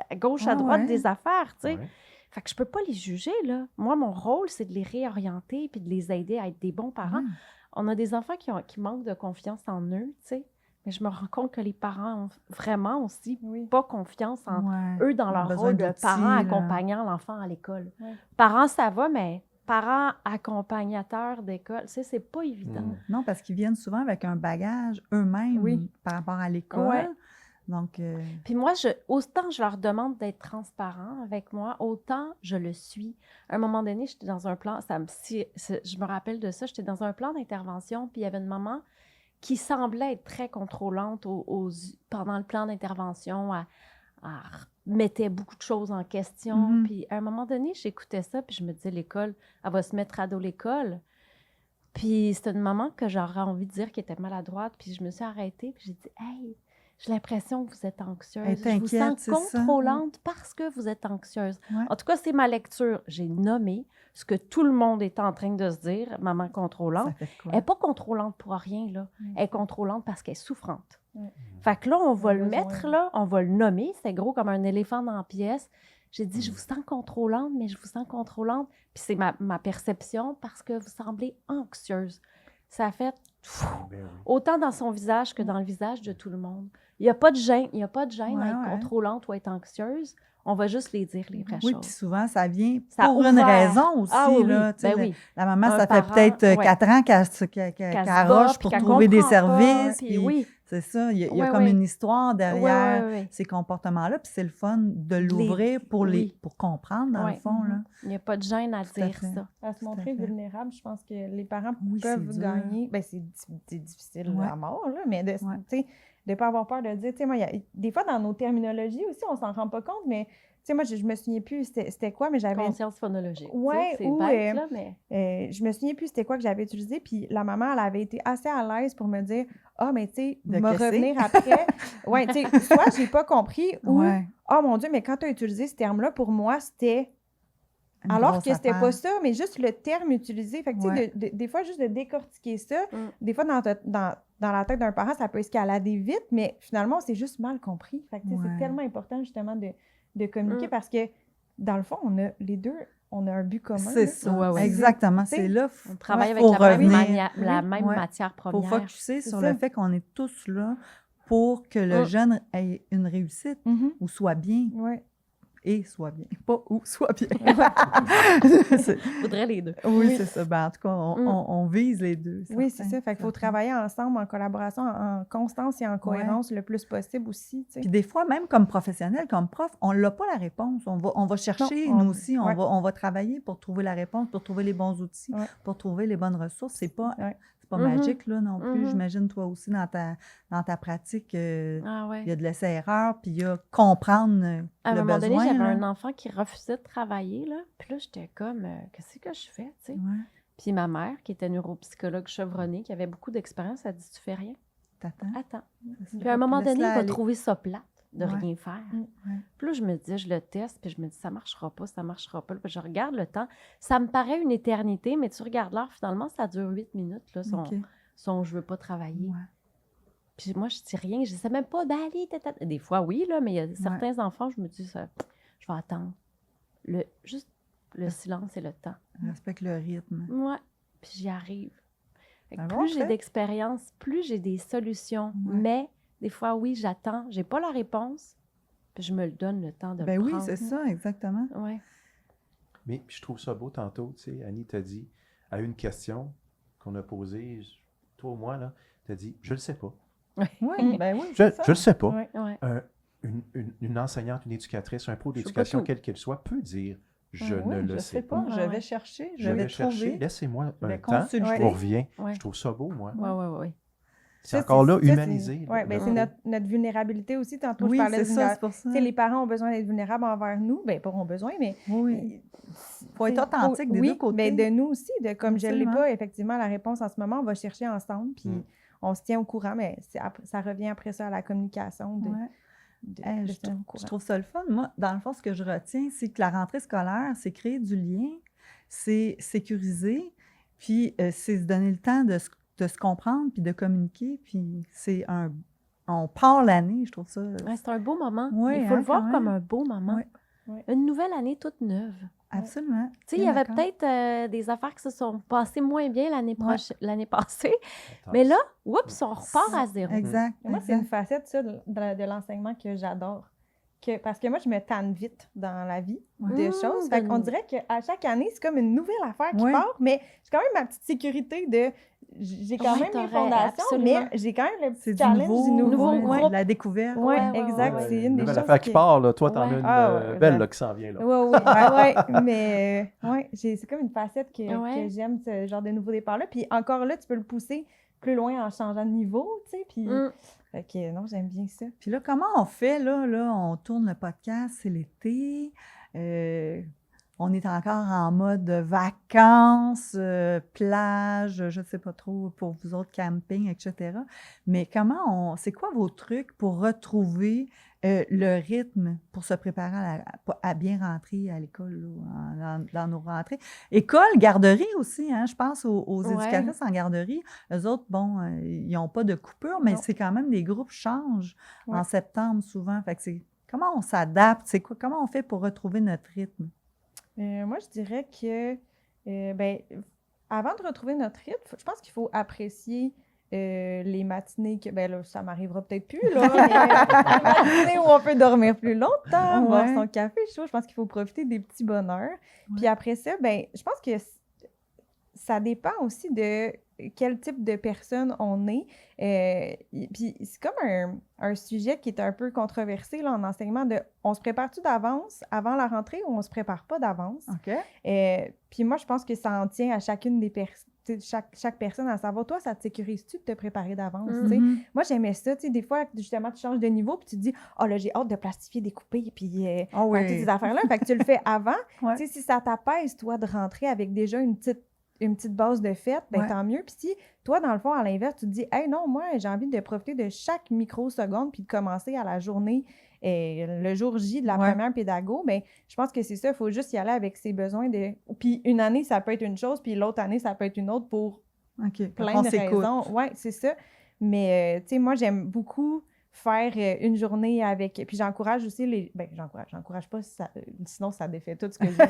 à gauche, à Ah droite ouais. des affaires, tu sais. Ouais. Fait que je peux pas les juger, là. Moi, mon rôle, c'est de les réorienter puis de les aider à être des bons parents. Ouais. On a des enfants qui manquent de confiance en eux, tu sais. Mais je me rends compte que les parents ont vraiment aussi Oui. pas confiance en Ouais. eux dans On a leur besoin rôle de d'outils, parents là. accompagnant l'enfant à l'école. Ouais. Parents, ça va, mais parents accompagnateurs d'école, tu sais, c'est pas évident. Mm. Non, parce qu'ils viennent souvent avec un bagage eux-mêmes Oui. par rapport à l'école. Ouais. Donc, Puis moi, autant je leur demande d'être transparents avec moi, autant je le suis. À un moment donné, j'étais dans un plan, je me rappelle de ça, j'étais dans un plan d'intervention, puis il y avait une maman qui semblait être très contrôlante pendant le plan d'intervention. Elle mettait beaucoup de choses en question. Mhm. Puis à un moment donné, j'écoutais ça, puis je me disais, l'école, elle va se mettre à dos l'école. Puis c'était une maman que j'aurais envie de dire qui était maladroite. Puis je me suis arrêtée, puis j'ai dit, hey, j'ai l'impression que vous êtes anxieuse. Elle Je vous t'inquiète, sens c'est ça. contrôlante parce que vous êtes anxieuse. Ouais. En tout cas, c'est ma lecture. J'ai nommé ce que tout le monde est en train de se dire, maman contrôlante. ça fait quoi? Elle n'est pas contrôlante pour rien, là. Mm. Elle est contrôlante parce qu'elle est souffrante. Mm. Fait que là, on va a le besoin. mettre, là, on va le nommer. C'est gros comme un éléphant dans la pièce. J'ai dit, je vous sens contrôlante, mais je vous sens contrôlante. Puis c'est ma perception parce que vous semblez anxieuse. Ça a fait Ben oui. autant dans son visage que dans le visage de tout le monde. Il n'y a pas de gêne, à Ouais, être ouais. contrôlante ou être anxieuse. On va juste les dire, les vraies Oui, choses. puis souvent, ça vient Ça pour a une ouvert. raison aussi. Ah oui, oui. Là, tu sais, Ben oui. La maman, Un ça fait parent, peut-être ouais. 4 ans qu'elle Qu'elle se arroche bat, pour puis qu'elle trouver des comprend pas, services. puis Puis oui. C'est ça, il y a Ouais, comme ouais. une histoire derrière Ouais. ces comportements-là, puis c'est le fun de l'ouvrir oui. pour comprendre, dans le Ouais. fond, là. Il n'y a pas de gêne à Tout à dire fait. ça. À se Tout à montrer fait. vulnérable, je pense que les parents Oui, peuvent c'est dur. gagner. Ben, c'est difficile Ouais. à mort, là, mais de Ouais. tu sais, de pas avoir peur de dire, tu sais, moi, des fois, dans nos terminologies aussi, on s'en rend pas compte, mais, tu sais, moi, je me souviens plus c'était quoi, mais j'avais... Conscience phonologique. Ouais, c'est ou, bête, là, mais... je me souviens plus c'était quoi que j'avais utilisé, puis la maman, elle avait été assez à l'aise pour me dire, « Ah, mais tu sais, De me casser. revenir après. » Ouais, tu sais, soit j'ai pas compris, ou Ouais. « Ah, mon Dieu, mais quand tu as utilisé ce terme-là, pour moi, c'était... » Une Alors grosse que c'était affaire. pas ça, mais juste le terme utilisé. Fait que, tu sais, Ouais. des fois, juste de décortiquer ça, Mm. des fois, dans la tête d'un parent, ça peut escalader vite, mais finalement, c'est juste mal compris. Fait que, tu sais, Ouais. c'est tellement important, justement, de communiquer Mm. parce que, dans le fond, les deux, on a un but commun. C'est là. ça, Ouais, ouais. exactement. Tu sais, C'est là, On travaille ouais, avec faut la même, revenir. la Oui. même Ouais. matière Il faut première. focusser C'est sur ça. le fait qu'on est tous là pour que le Mm. jeune ait une réussite Mhm. ou soit bien Ouais. et soit bien. Pas ou soit bien. C'est- Faudrait les deux. oui, Oui. c'est ça. Ben, en tout cas, Mm. on vise les deux. Oui, c'est certain, ça. Fait qu'il faut certain. travailler ensemble, en collaboration, en constance et en cohérence le plus possible aussi, tu sais. Puis des fois, même comme professionnel, comme prof, on n'a pas la réponse. On va chercher, Non, nous aussi, ouais. on va travailler pour trouver la réponse, pour trouver les bons outils, Ouais. pour trouver les bonnes ressources. C'est pas Ouais. Mhm. magique, là, non plus. Mhm. J'imagine, toi aussi, dans ta pratique, Ah ouais. il y a de l'essai-erreur, puis il y a comprendre À un le moment donné, besoin. j'avais là. un enfant qui refusait de travailler, là. Puis là, j'étais comme, qu'est-ce que je fais, tu sais? Ouais, Puis ma mère, qui était neuropsychologue chevronnée, qui avait beaucoup d'expérience, elle dit, tu fais rien, t'attends. attends. c'est ça. Puis à un moment donné, il Laisse-la va aller. trouver ça plate de Ouais. rien faire. Ouais. Puis là, je me dis, je le teste, puis je me dis, ça marchera pas, ça marchera pas. Puis je regarde le temps. Ça me paraît une éternité, mais tu regardes l'heure, finalement, ça dure 8 minutes, là, OK. son je veux pas travailler. Ouais. Puis moi, je dis rien, je sais même pas d'aller. Des fois, oui, là, mais il y a certains enfants, je me dis, ça, je vais attendre. Juste le silence et le temps. Respecte le rythme. Ouais, puis j'y arrive. Fait que Ben plus bon, j'ai fait. d'expérience, plus j'ai des solutions. Ouais. Mais des fois, oui, j'attends, j'ai pas la réponse, puis je me le donne le temps de Ben le oui, prendre. c'est ça, exactement. Ouais. Mais puis je trouve ça beau tantôt, tu sais, Annie t'a dit, à une question qu'on a posée, toi ou moi, là, t'as dit, je le sais pas. Oui, ben oui, Je c'est ça. le sais pas. Ouais. Ouais. Une enseignante, une éducatrice, un pro Je sais pas d'éducation, tout. quelle qu'elle soit, peut dire, je Oui, ne le je sais pas. Je Ah vais ouais. chercher, Je vais chercher, trouver, laissez-moi je vais un temps, consulter. je vous reviens. Ouais. Je trouve ça beau, moi. Ouais. C'est Ça, encore là, ça, humanisé. Oui, là, ben le c'est mot. notre vulnérabilité aussi. Tantôt, Oui, je parlais c'est de ça, c'est vulnérabilité. pour ça. Tu sais, les parents ont besoin d'être vulnérables envers nous. Bien, pas ont besoin, mais... Oui. Faut être T'sais, authentique des oui, deux côtés. mais de nous aussi, de comme je ne l'ai Absolument. pas effectivement la réponse en ce moment, on va chercher ensemble, puis Mm. on se tient au courant, mais ça revient après ça à la communication de, Ouais. de Je se tenir au je courant. trouve ça le fun. Moi, dans le fond, ce que je retiens, c'est que la rentrée scolaire, c'est créer du lien, c'est sécuriser, puis c'est se donner le temps de se comprendre, puis de communiquer, puis on part l'année, je trouve ça. Ouais, c'est un beau moment. Oui, Il faut hein, le voir quand comme même. un beau moment. Ouais. Ouais. Une nouvelle année toute neuve. Absolument. Tu sais, il y Bien avait d'accord. peut-être des affaires qui se sont passées moins bien l'année passée. Attends. Mais là, oups, on repart à zéro. Exact. Et moi, c'est une exact. facette, ça, de l'enseignement que j'adore. Parce que moi, je me tanne vite dans la vie Ouais. de choses. Fait qu'on dirait qu'à chaque année, c'est comme une nouvelle affaire qui Ouais. part, mais j'ai quand même ma petite sécurité de... J'ai quand Ouais, même mes t'aurais fondations, absolument. mais j'ai quand même le C'est petit du challenge nouveau, du nouveau. ouais, Ouais, de la découverte. Ouais, Ouais, exact. Ouais, C'est une des nouvelle choses affaire qui part, là. Toi, t'en Ouais. as une Ah, ouais, belle ouais. là, qui s'en vient, là. Oui, ouais, mais c'est comme une facette que Ouais. j'aime, ce genre de nouveau départ-là. Puis encore là, tu peux le pousser plus loin en changeant de niveau, tu sais. Puis, Mm. fait que non, j'aime bien ça. Puis là, comment on fait, là, on tourne le podcast, c'est l'été, on est encore en mode vacances, plage, je ne sais pas trop pour vous autres, camping, etc. Mais c'est quoi vos trucs pour retrouver le rythme pour se préparer à bien rentrer à l'école, là, dans nos rentrées? École, garderie aussi, hein, je pense aux Ouais. éducatrices en garderie. Eux autres, bon, ils n'ont pas de coupure, mais Non. c'est quand même des groupes changent Ouais. en septembre souvent. Fait que comment on s'adapte? Comment on fait pour retrouver notre rythme? Moi, je dirais que, ben, avant de retrouver notre rythme, je pense qu'il faut apprécier les matinées que, ben là, ça m'arrivera peut-être plus, là, mais les matinées où on peut dormir plus longtemps, boire Ouais. son café chaud, je pense qu'il faut profiter des petits bonheurs. Puis après ça, ben, je pense que ça dépend aussi de quel type de personne on est. Puis c'est comme un sujet qui est un peu controversé là, en enseignement de on se prépare-tu d'avance avant la rentrée ou on se prépare pas d'avance? OK. Puis moi, je pense que ça en tient à chacune des personnes. Chaque personne à savoir, toi, ça te sécurise-tu de te préparer d'avance? tu sais? Mhm. Moi, j'aimais ça. Des fois, justement, tu changes de niveau puis tu te dis, oh là, j'ai hâte de plastifier, découper, puis Ah oui. toutes ces affaires-là. Fait que tu le fais avant. Ouais. Tu sais, si ça t'apaise, toi, de rentrer avec déjà une petite base de fête, ben Ouais. tant mieux. Puis si, toi, dans le fond, à l'inverse, tu te dis, hey, non, moi, j'ai envie de profiter de chaque microseconde puis de commencer à la journée, le jour J de la Ouais. première pédago, bien, je pense que c'est ça. Il faut juste y aller avec ses besoins. Puis une année, ça peut être une chose, puis l'autre année, ça peut être une autre pour OK. plein On de s'écoute. raisons. Oui, c'est ça. Mais, tu sais, moi, j'aime beaucoup faire une journée avec... Puis j'encourage aussi les... Ben, j'encourage pas, sinon ça défait tout ce que j'aime.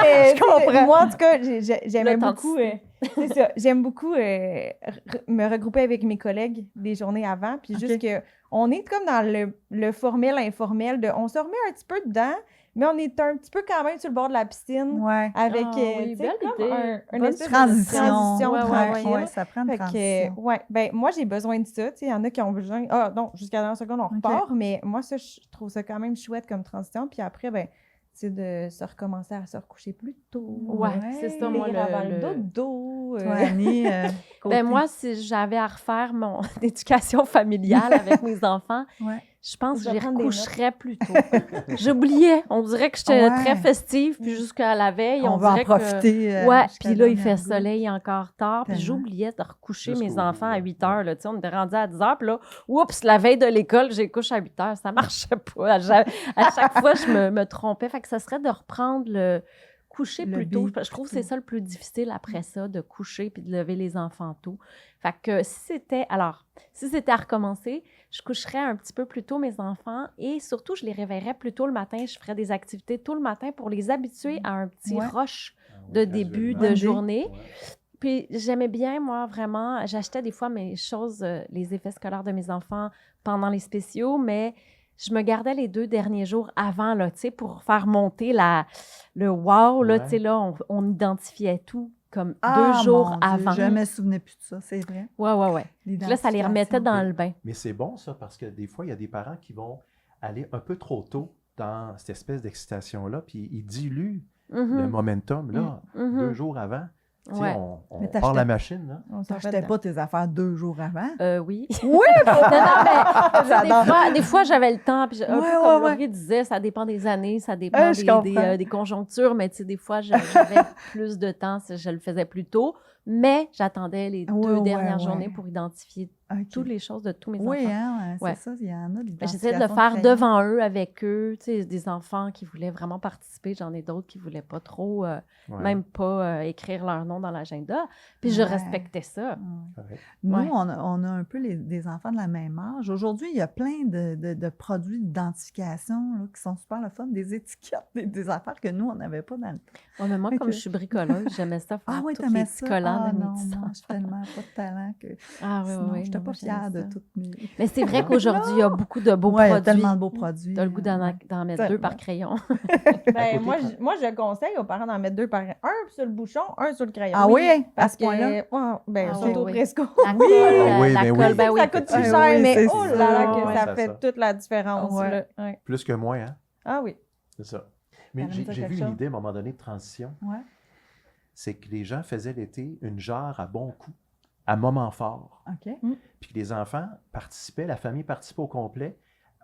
mais Je comprends. Moi, en tout cas, j'aimais beaucoup... L'authenticité. c'est ça. J'aime beaucoup me regrouper avec mes collègues des journées avant. Puis OK. juste que on est comme dans le formel, informel, de on se remet un petit peu dedans, mais on est un petit peu quand même sur le bord de la piscine. Ouais. Avec, Ah tu oui, sais, belle comme idée. une Bonne espèce de Transition. transition Ouais, tranquille. ouais, Ça prend une Fait que, transition. ouais, ben moi, j'ai besoin de ça. Tu sais, il y en a qui ont besoin. Ah, non, jusqu'à la dernière seconde, on OK. repart. Mais moi, ça, je trouve ça quand même chouette comme transition. Puis après, ben, c'est de se recommencer à se recoucher plus tôt. Ouais, c'est ça, moi, Lire avant le le- dodo. Toi, Annie, côté- Ben moi, si j'avais à refaire mon éducation familiale avec mes enfants, Ouais. je pense Je que vais j'y prendre des recoucherais plus tôt. J'oubliais. On dirait que j'étais Ouais. très festive, puis jusqu'à la veille, On on va en dirait que... profiter. Ouais, jusqu'à puis la là, il fait dernière goutte. soleil encore tard, puis Tellement. j'oubliais de recoucher Jusqu'au mes bout, enfants à là. 8 heures. Là. Tu sais, on était rendu à 10 heures, puis là, oups, la veille de l'école, j'ai couché à 8 heures. Ça marchait pas. À chaque fois, je me trompais. Fait que ça serait de reprendre le coucher Le plus tôt. beat Je trouve que plus c'est ça le plus difficile après ça, de coucher puis de lever les enfants tôt. Fait que si c'était à recommencer, je coucherais un petit peu plus tôt mes enfants et surtout, je les réveillerais plus tôt le matin. Je ferais des activités tôt le matin pour les habituer à un petit Ouais. rush Ah oui, de début graduellement. de Bonne idée. journée. Ouais. Puis j'aimais bien, moi, vraiment, j'achetais des fois mes choses, les effets scolaires de mes enfants pendant les spéciaux, mais je me gardais les 2 derniers jours avant, là, tu sais, pour faire monter le wow, là, Ouais. tu sais, là, on identifiait tout comme Ah, 2 jours mon Dieu, avant. je me souvenais plus de ça, c'est vrai. Ouais. Puis là, ça les remettait dans le bain. Mais c'est bon, ça, parce que des fois, il y a des parents qui vont aller un peu trop tôt dans cette espèce d'excitation-là, puis ils diluent le Mhm, momentum, là, mhm. 2 jours avant. Tu sais, Ouais. on Mais part t'achetais- la machine, là. On s'en fait T'achetais dedans. pas tes affaires 2 jours avant? Oui. Oui! Non, mais J'adore. des fois, j'avais le temps. Puis un Ouais, peu comme ouais, Laurie disait, ça dépend des années, ça dépend Je comprends. des conjonctures. Mais tu sais, des fois, j'avais plus de temps, je le faisais plus tôt. Mais j'attendais les Ouais, 2 ouais, dernières ouais. journées pour identifier OK. toutes les choses de tous mes Oui, enfants. hein, Ouais. c'est ça, il y en a. Mais j'essayais de le faire devant eux, avec eux. Tu sais, des enfants qui voulaient vraiment participer. J'en ai d'autres qui ne voulaient pas trop, Ouais. même pas écrire leur nom dans l'agenda. Puis je Ouais. respectais ça. Correct. Nous, Ouais. on a un peu des enfants de la même âge. Aujourd'hui, il y a plein de produits d'identification là, qui sont super le fun, des étiquettes, des affaires que nous, on n'avait pas dans le temps. Ouais, mais moi, Ok. comme je suis bricoleuse, j'aimais ça faire Ah oui, tous t'aimais les ça? petits collants Ah de mes non, petits moi, enfants. j'ai tellement pas de talent que Ah oui, sinon, oui, je n'étais non, pas moi, j'aimais fière de ça. toutes mes... Mais c'est vrai qu'aujourd'hui, il y a beaucoup de beaux Ouais, il y a produits. tellement de beaux produits. Tu as le goût d'en ouais. d'en mettre 2 Tellement. par crayon. Ben, côté, moi, je conseille aux parents d'en mettre 2 par un sur le bouchon, un sur le crayon. Ah oui, à Parce ce que, point-là? ouais, ben, Ah surtout au oui. Presco. La Oui! colle, Oui, la mais colle, oui. ben oui. Ça coûte plus Ah cher, oui, mais c'est oh ça. là là, que Ouais, ça ça fait sort. toute la différence. Ouais. Là. Ouais. Plus que moi, hein? Ah oui. C'est ça. Mais T'allais me dire j'ai quelque vu une chose? idée à un moment donné de transition. Ouais. C'est que les gens faisaient l'été une jarre à bon coup, à moment fort. OK. Puis que les enfants participaient, la famille participait au complet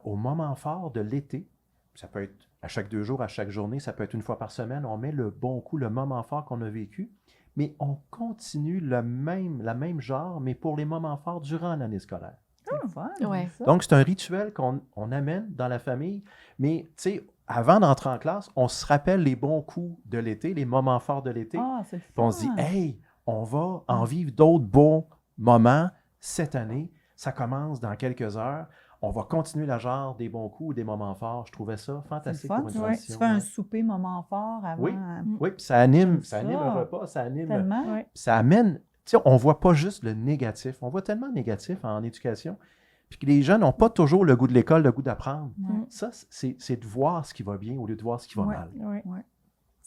au moment fort de l'été. Ça peut être à chaque 2 jours, à chaque journée, ça peut être une fois par semaine. On met le bon coup, le moment fort qu'on a vécu, mais on continue la même genre, mais pour les moments forts durant l'année scolaire. C'est le fun, Ouais. ça. Donc, c'est un rituel qu'on amène dans la famille, mais tu sais, avant d'entrer en classe, on se rappelle les bons coups de l'été, les moments forts de l'été, Ah, c'est le fun. puis on se dit, hey, on va en vivre d'autres bons moments cette année. Ça commence dans quelques heures. On va continuer la genre des bons coups ou des moments forts. Je trouvais ça C'est le fantastique fun. pour une Tu transition. fais un ouais. souper moment fort avant. Oui. Oui, puis ça anime J'aime ça anime ça. un repas, ça anime. Tellement. Ouais. Ça amène, tu sais, on voit pas juste le négatif. On voit tellement de négatif en éducation. Puis que les jeunes n'ont pas toujours le goût de l'école, le goût d'apprendre. Ouais. Ça, c'est de voir ce qui va bien au lieu de voir ce qui va Ouais. mal. Ouais.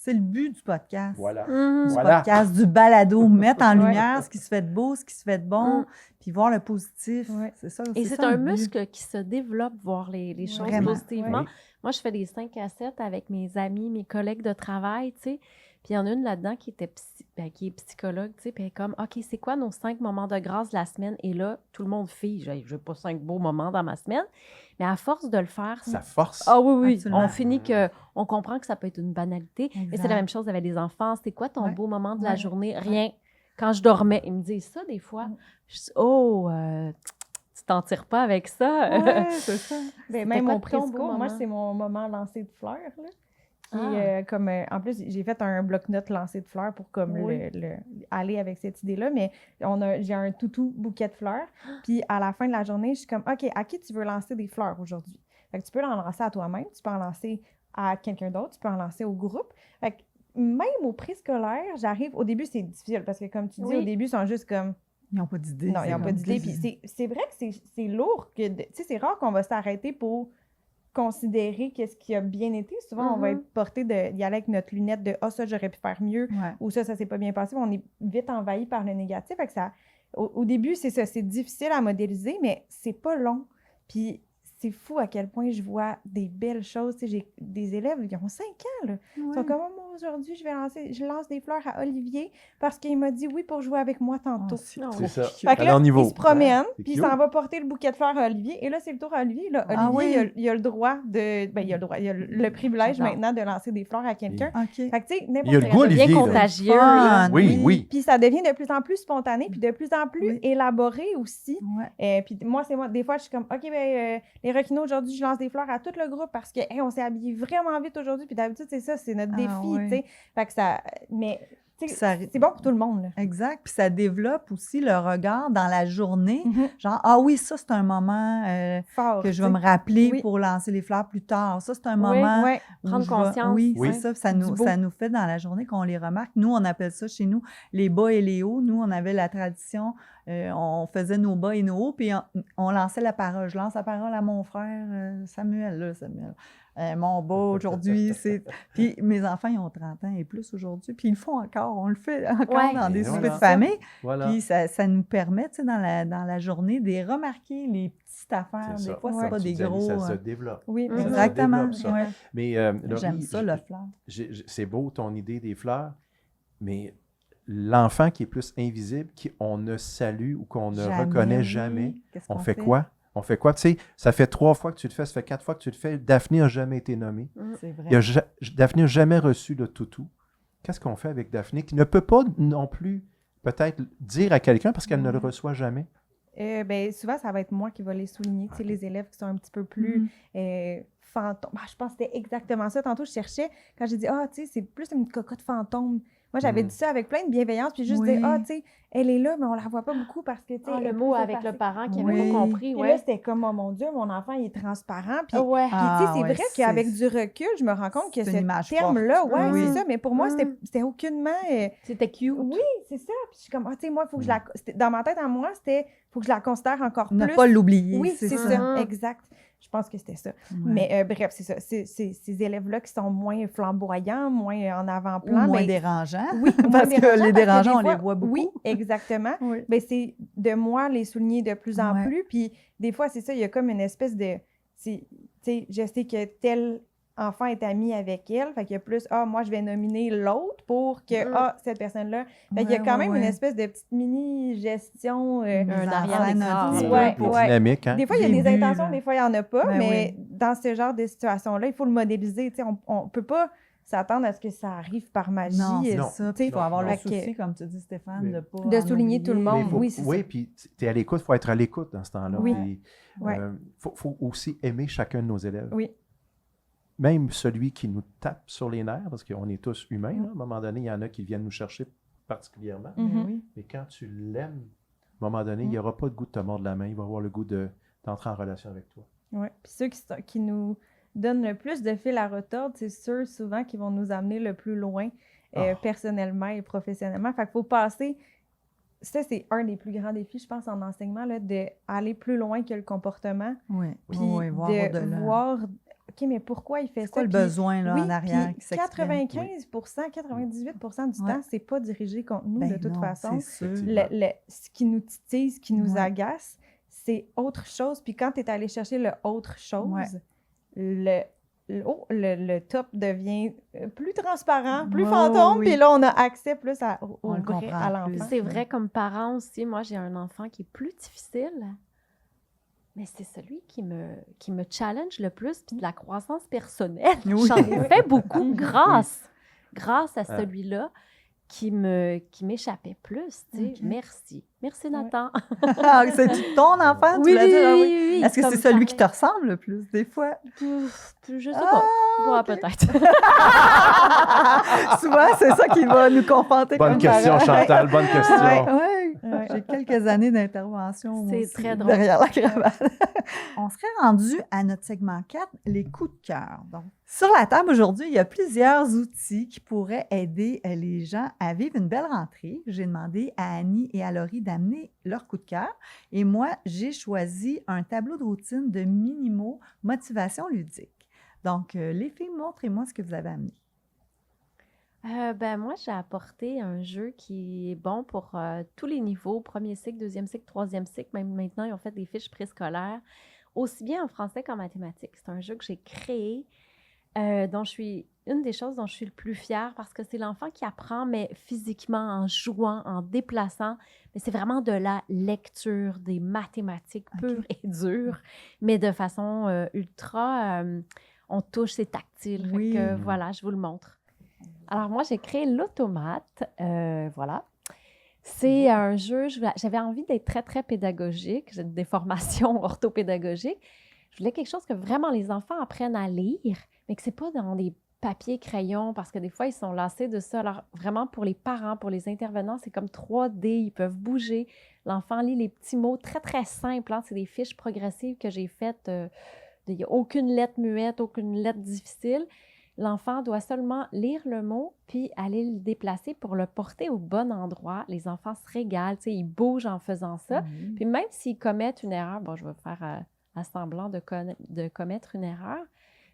C'est le but du podcast. Voilà. Du Voilà. podcast, du balado, mettre en Ouais. lumière ce qui se fait de beau, ce qui se fait de bon, Mm. puis voir le positif. Ouais. C'est ça. Et c'est ça, un le but. muscle qui se développe, voir les choses Vraiment. positivement. Oui. Moi, je fais des 5 à 7 avec mes amis, mes collègues de travail, tu sais. Puis il y en a une là-dedans qui est psychologue, tu sais. Puis elle est comme, OK, c'est quoi nos 5 moments de grâce de la semaine? Et là, tout le monde fige. Je veux pas 5 beaux moments dans ma semaine. Mais à force de le faire, Ça force. ah oui, Absolument. on finit on comprend que ça peut être une banalité. Mais c'est la même chose avec les enfants. C'est quoi ton Ouais. beau moment de la Ouais. journée? Rien. Quand je dormais, ils me disent ça des fois. Je dis, tu t'en tires pas avec ça. Ouais, c'est ça. Ben, C'était même quoi au ton beau préscool, moi, moment? c'est mon moment lancé de fleurs. Là. Puis, Ah. en plus, j'ai fait un bloc-notes lancé de fleurs pour comme Oui. aller avec cette idée-là. Mais j'ai un toutou bouquet de fleurs. Puis à la fin de la journée, je suis comme, OK, à qui tu veux lancer des fleurs aujourd'hui? Fait que tu peux en lancer à toi-même, tu peux en lancer à quelqu'un d'autre, tu peux en lancer au groupe. Fait que même au préscolaire, j'arrive. Au début, c'est difficile parce que, comme tu dis, Oui. au début, ils sont juste comme. Ils n'ont pas d'idée. Non, ils c'est n'ont pas comme d'idée. plus- Puis c'est vrai que c'est lourd. Tu sais, c'est rare qu'on va s'arrêter pour considérer qu'est-ce qui a bien été. Souvent, on va Mhm. être porté d'y aller avec notre lunette de « Ah, ça, j'aurais pu faire mieux Ouais. » ou « Ça s'est pas bien passé ». On est vite envahi par le négatif. Fait que ça, au début, c'est ça. C'est difficile à modéliser, mais c'est pas long. Puis c'est fou à quel point je vois des belles choses. Tu sais, j'ai des élèves, ils ont 5 ans, là. Ils sont comme « Moi, aujourd'hui, je lance des fleurs à Olivier parce qu'il m'a dit oui pour jouer avec moi tantôt. c'est Non. trop C'est ça. cute. Fait que À là, leur niveau. il se promène, C'est puis il cute. s'en va porter le bouquet de fleurs à Olivier. Et là, c'est le tour à Olivier. Là, Ah Olivier, oui. il a le droit de... Ben, il a le droit. Il a le privilège J'adore. maintenant de lancer des fleurs à quelqu'un. OK. Fait que, tu sais, n'importe Il y a le quel- goût, Ça devient Olivier, là. contagieux. Fun. Oui, oui. Puis ça devient de plus en plus spontané, puis de plus en plus Oui. élaboré aussi. Ouais. Puis moi, c'est moi. Des fois, je suis comme, OK, ben, les requinots, aujourd'hui, je lance des fleurs à tout le groupe parce que, hey, on s'est habillés vraiment vite aujourd'hui. Puis d'habitude, c'est ça, c'est notre Ah, défi, ouais. tu sais. Fait que ça. Mais, tu Puis sais, ça- c'est bon pour tout le monde, là. Exact. Puis ça développe aussi le regard dans la journée. Mhm. Genre, ah oui, ça, c'est un moment Fort. que je tu vais sais. me rappeler Oui. pour lancer les fleurs plus tard. Ça, c'est un Oui, moment Ouais. où Prendre je vais- conscience. Oui, Oui. c'est ça. Puis Ça Du nous, beau. ça nous fait dans la journée qu'on les remarque. Nous, on appelle ça chez nous les bas et les hauts. Nous, on avait la tradition, on faisait nos bas et nos hauts, puis on lançait la parole. Je lance la parole à mon frère Samuel. Là, Samuel. Mon bas aujourd'hui, c'est... Puis mes enfants, ils ont 30 ans et plus aujourd'hui, puis ils le font encore. On le fait encore Ouais. dans des Et soupers voilà. de famille. Voilà. Puis ça nous permet, tu sais, dans la journée, de remarquer les petites affaires. C'est Des ça. fois, Ouais. c'est pas Tu des disais, gros... ça se développe. Oui, Mhm. mais ça. Exactement. développe, ça. Ouais. Mais Laurie, J'aime ça, le fleur. c'est beau ton idée des fleurs, mais l'enfant qui est plus invisible, on ne salue ou qu'on ne reconnaît oui. jamais, Qu'est-ce on qu'on fait quoi? On fait quoi? Tu sais, ça fait 3 fois que tu le fais, ça fait 4 fois que tu le fais. Daphné n'a jamais été nommée. C'est vrai. Daphné n'a jamais reçu le toutou. Qu'est-ce qu'on fait avec Daphné qui ne peut pas non plus peut-être dire à quelqu'un parce qu'elle ne le reçoit jamais? Ben, souvent, ça va être moi qui va les souligner. Tu sais, les élèves qui sont un petit peu plus fantômes. Je pense que c'était exactement ça. Tantôt, je cherchais, quand j'ai dit, tu sais, c'est plus une cocotte fantôme. Moi, j'avais dit ça avec plein de bienveillance, puis juste Oui. dire, tu sais, elle est là, mais on la voit pas beaucoup parce que, tu sais, elle Le est mot plus avec le effacée. parent qui avait Oui. pas compris, Puis ouais. là, c'était comme, oh mon Dieu, mon enfant, il est transparent. Puis, Ouais. puis, tu sais, c'est ouais, vrai qu'avec du recul, je me rends compte que c'est ce une image terme-là, forte. ouais, Oui. c'est ça. Mais pour moi, Mm. c'était aucunement. C'était cute. Oui, c'est ça. Puis je suis comme, tu sais, moi, il faut que je la. Dans ma tête, à moi, c'était, faut que je la considère encore Ne plus. pas l'oublier, Oui, c'est c'est ça. ça. Mhm. Exact. Je pense que c'était ça. Ouais. Mais bref, c'est ça. Ces élèves-là qui sont moins flamboyants, moins en Ou avant-plan. moins ben, dérangeants. oui, moins parce que dérangeants, les des dérangeants, on fois- les voit beaucoup. Oui, exactement. Oui. Ben, c'est de moi les souligner de plus en Ouais. plus. Puis des fois, c'est ça, il y a comme une espèce de... Tu sais, je sais que tel enfant est ami avec elle, fait qu'il y a plus, moi, je vais nominer l'autre pour que, cette personne-là... Fait qu'il y a Ouais, quand ouais, même ouais. une espèce de petite mini-gestion... Une Un mise en arrière scène d'écart. un petit peu Ouais, pour- ouais. Dynamique, hein? Des fois, il y a des Début, intentions, là. des fois, il n'y en a pas, Ben mais dans ce genre de situation-là, il faut le modéliser. Tu sais, on ne peut pas s'attendre à ce que ça arrive par magie. Non, c'est Non. ça. Tu sais, Puis il faut avoir le fait que- souci, comme tu dis, Stéphane, Oui. de pas De en souligner tout le oublier. monde. Mais faut- oui, c'est ça. puis tu es à l'écoute, il faut être à l'écoute dans ce temps-là. Oui. Puis, Ouais. faut aussi aimer chacun de nos élèves. Oui. Même celui qui nous tape sur les nerfs, parce qu'on est tous humains, là. À un moment donné, il y en a qui viennent nous chercher particulièrement. Ben Mhm. oui. Mais quand tu l'aimes, à un moment donné, il n'y aura pas de goût de te mordre la main, il va avoir le goût d'entrer en relation avec toi. Ouais. Puis ceux qui nous donnent le plus de fil à retordre, c'est ceux souvent qui vont nous amener le plus loin personnellement et professionnellement. Fait qu'il faut passer... Ça, c'est un des plus grands défis, je pense, en enseignement, là, d'aller plus loin que le comportement. Oui, Puis oui, voir de au-delà. voir OK, mais pourquoi il fait C'est ça? quoi le Puis besoin là, oui, en arrière puis qui s'exprime? 98% du Ouais. temps, c'est pas dirigé contre nous Ben de toute non, façon. c'est sûr. Effectivement. Ce qui nous titille, ce qui nous Ouais. agace, c'est autre chose. Puis quand tu es allé chercher le autre chose, Ouais. le top devient plus transparent, plus Oh, fantôme, oui. puis là, on a accès plus On au le vrai, comprend à plus. l'enfant. C'est vrai, comme parent aussi, moi, j'ai un enfant qui est plus difficile, mais c'est celui qui me challenge le plus, puis de la croissance personnelle. Oui. J'en ai fait beaucoup grâce à Ah. celui-là qui m'échappait plus, tu sais. Ok. Merci. Merci, Nathan. Ah, c'est ton enfant, tu Oui, voulais dire? Ah oui. oui. Est-ce que Comme c'est celui qui te Charlène. ressemble le plus, des fois? Je sais Ah, pas. Ouais, ok. peut-être. Souvent, c'est ça qui va nous confronter Bonne comme question, parents. Chantal, bonne question. Ouais. Ouais. J'ai quelques années d'intervention moi C'est aussi, très drôle. derrière la cravate. On serait rendu à notre segment 4, les coups de cœur. Donc, sur la table aujourd'hui, il y a plusieurs outils qui pourraient aider les gens à vivre une belle rentrée. J'ai demandé à Annie et à Laurie d'amener leur coup de cœur. Et moi, j'ai choisi un tableau de routine de Minimo Motivation ludique. Donc, les filles, montrez-moi ce que vous avez amené. Moi, j'ai apporté un jeu qui est bon pour tous les niveaux, premier cycle, deuxième cycle, troisième cycle. Même maintenant, ils ont fait des fiches préscolaires, aussi bien en français qu'en mathématiques. C'est un jeu que j'ai créé, une des choses dont je suis le plus fière parce que c'est l'enfant qui apprend, mais physiquement, en jouant, en déplaçant. Mais c'est vraiment de la lecture, des mathématiques pures et dures, mais de façon ultra... on touche, c'est tactile. Fait Oui. que, voilà, je vous le montre. Alors, moi, j'ai créé l'automate. Voilà. C'est un jeu, j'avais envie d'être très, très pédagogique. J'ai des formations orthopédagogiques. Je voulais quelque chose que vraiment les enfants apprennent à lire, mais que ce n'est pas dans des papiers, crayons, parce que des fois, ils sont lassés de ça. Alors, vraiment, pour les parents, pour les intervenants, c'est comme 3D, ils peuvent bouger. L'enfant lit les petits mots très, très simples. Hein. C'est des fiches progressives que j'ai faites. Il n'y a aucune lettre muette, aucune lettre difficile. L'enfant doit seulement lire le mot puis aller le déplacer pour le porter au bon endroit. Les enfants se régalent, tu sais, ils bougent en faisant ça. Puis même s'ils commettent une erreur, bon, je vais faire semblant de commettre une erreur,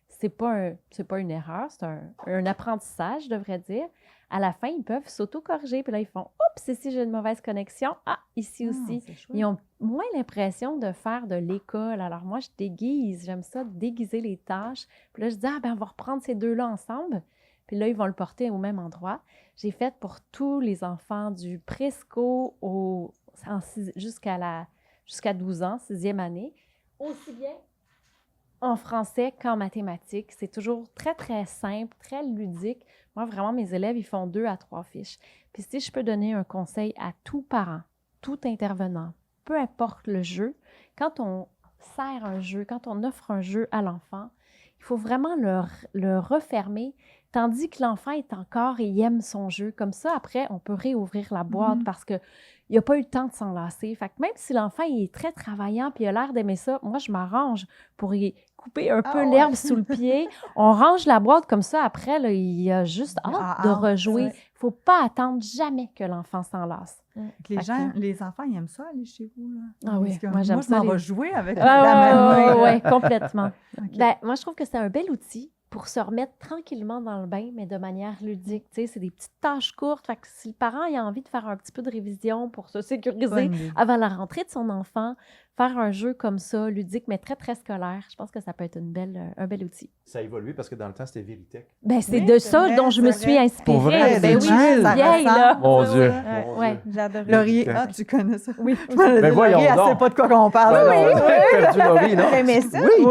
c'est pas une erreur, c'est un apprentissage, je devrais dire. À la fin, ils peuvent s'auto-corriger. Puis là, ils font « Oups, ici, j'ai une mauvaise connexion. Ah, ici aussi. » Ils ont moins l'impression de faire de l'école. Alors moi, je déguise. J'aime ça, déguiser les tâches. Puis là, je dis « Ah, ben on va reprendre ces deux-là ensemble. » Puis là, ils vont le porter au même endroit. J'ai fait pour tous les enfants du présco jusqu'à 12 ans, 6e année. Aussi bien en français qu'en mathématiques. C'est toujours très, très simple, très ludique. Moi, vraiment, mes élèves, ils font 2 à 3 fiches. Puis si je peux donner un conseil à tout parent, tout intervenant, peu importe le jeu, quand on sert un jeu, quand on offre un jeu à l'enfant, il faut vraiment le refermer, tandis que l'enfant est encore et il aime son jeu. Comme ça, après, on peut réouvrir la boîte parce qu'il n'a pas eu le temps de s'en lasser. Fait que même si l'enfant il est très travaillant puis il a l'air d'aimer ça, moi, je m'arrange pour y couper un peu l'herbe sous le pied. On range la boîte comme ça. Après, là, il a juste hâte de rejouer. Il ne faut pas attendre jamais que l'enfant s'en lasse. Les enfants, ils aiment ça, aller chez vous, là. Ah oui, moi, j'aime ça. Moi, je m'en vais jouer avec la main. Oui, complètement. Okay. Ben, moi, je trouve que c'est un bel outil pour se remettre tranquillement dans le bain, mais de manière ludique. Tu sais, c'est des petites tâches courtes. Fait que si le parent a envie de faire un petit peu de révision pour se sécuriser avant la rentrée de son enfant, faire un jeu comme ça, ludique, mais très, très scolaire, je pense que ça peut être un bel outil. Ça a évolué parce que dans le temps, c'était Véritech. Ben, c'est de ça dont je me suis inspirée. Pour vrai, ben oui, je suis vieille, là. Mon Dieu. Ouais, j'adore. Laurie, tu connais ça? Oui. Mais voyons Laurie, elle donc. sait pas de quoi qu'on parle. Perdu Laurie, non? J'aimais ça. Oui.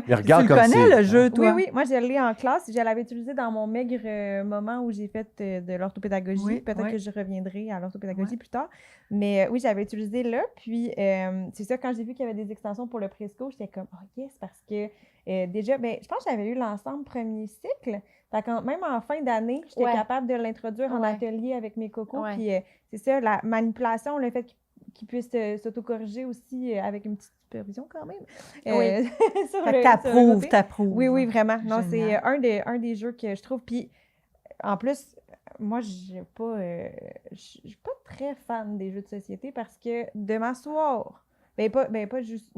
Mais regarde tu comme connais c'est... le jeu, toi? Oui. Moi, je l'ai en classe. Je l'avais utilisé dans mon maigre moment où j'ai fait de l'orthopédagogie. Oui, Peut-être que je reviendrai à l'orthopédagogie plus tard. Mais oui, j'avais utilisé là. Puis, c'est ça, quand j'ai vu qu'il y avait des extensions pour le présco, j'étais comme, oh yes, parce que déjà, je pense que j'avais eu l'ensemble premier cycle. Fait que même en fin d'année, j'étais capable de l'introduire en atelier avec mes cocos. Puis, c'est ça, la manipulation, le fait qu'ils puissent s'autocorriger aussi avec une petite supervision quand même. T'approuves. Oui, vraiment. Non, Génial. c'est un des jeux que je trouve. Puis, en plus, moi, je suis pas très fan des jeux de société parce que de m'asseoir pas juste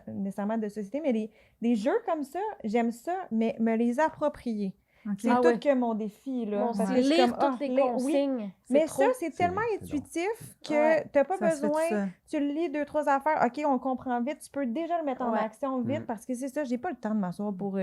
nécessairement de société, mais des jeux comme ça, j'aime ça, mais me les approprier. OK. C'est Ah tout ouais. que mon défi, là. Bon, Parce c'est que je suis lire comme, toutes les oui. consignes. Mais trop. ça, c'est tellement c'est long. intuitif que Ouais. t'as pas Ça se fait tout besoin. seul. Tu lis 2-3 affaires, OK, on comprend vite. Tu peux déjà le mettre en Ouais. action vite Mm. parce que c'est ça, j'ai pas le temps de m'asseoir pour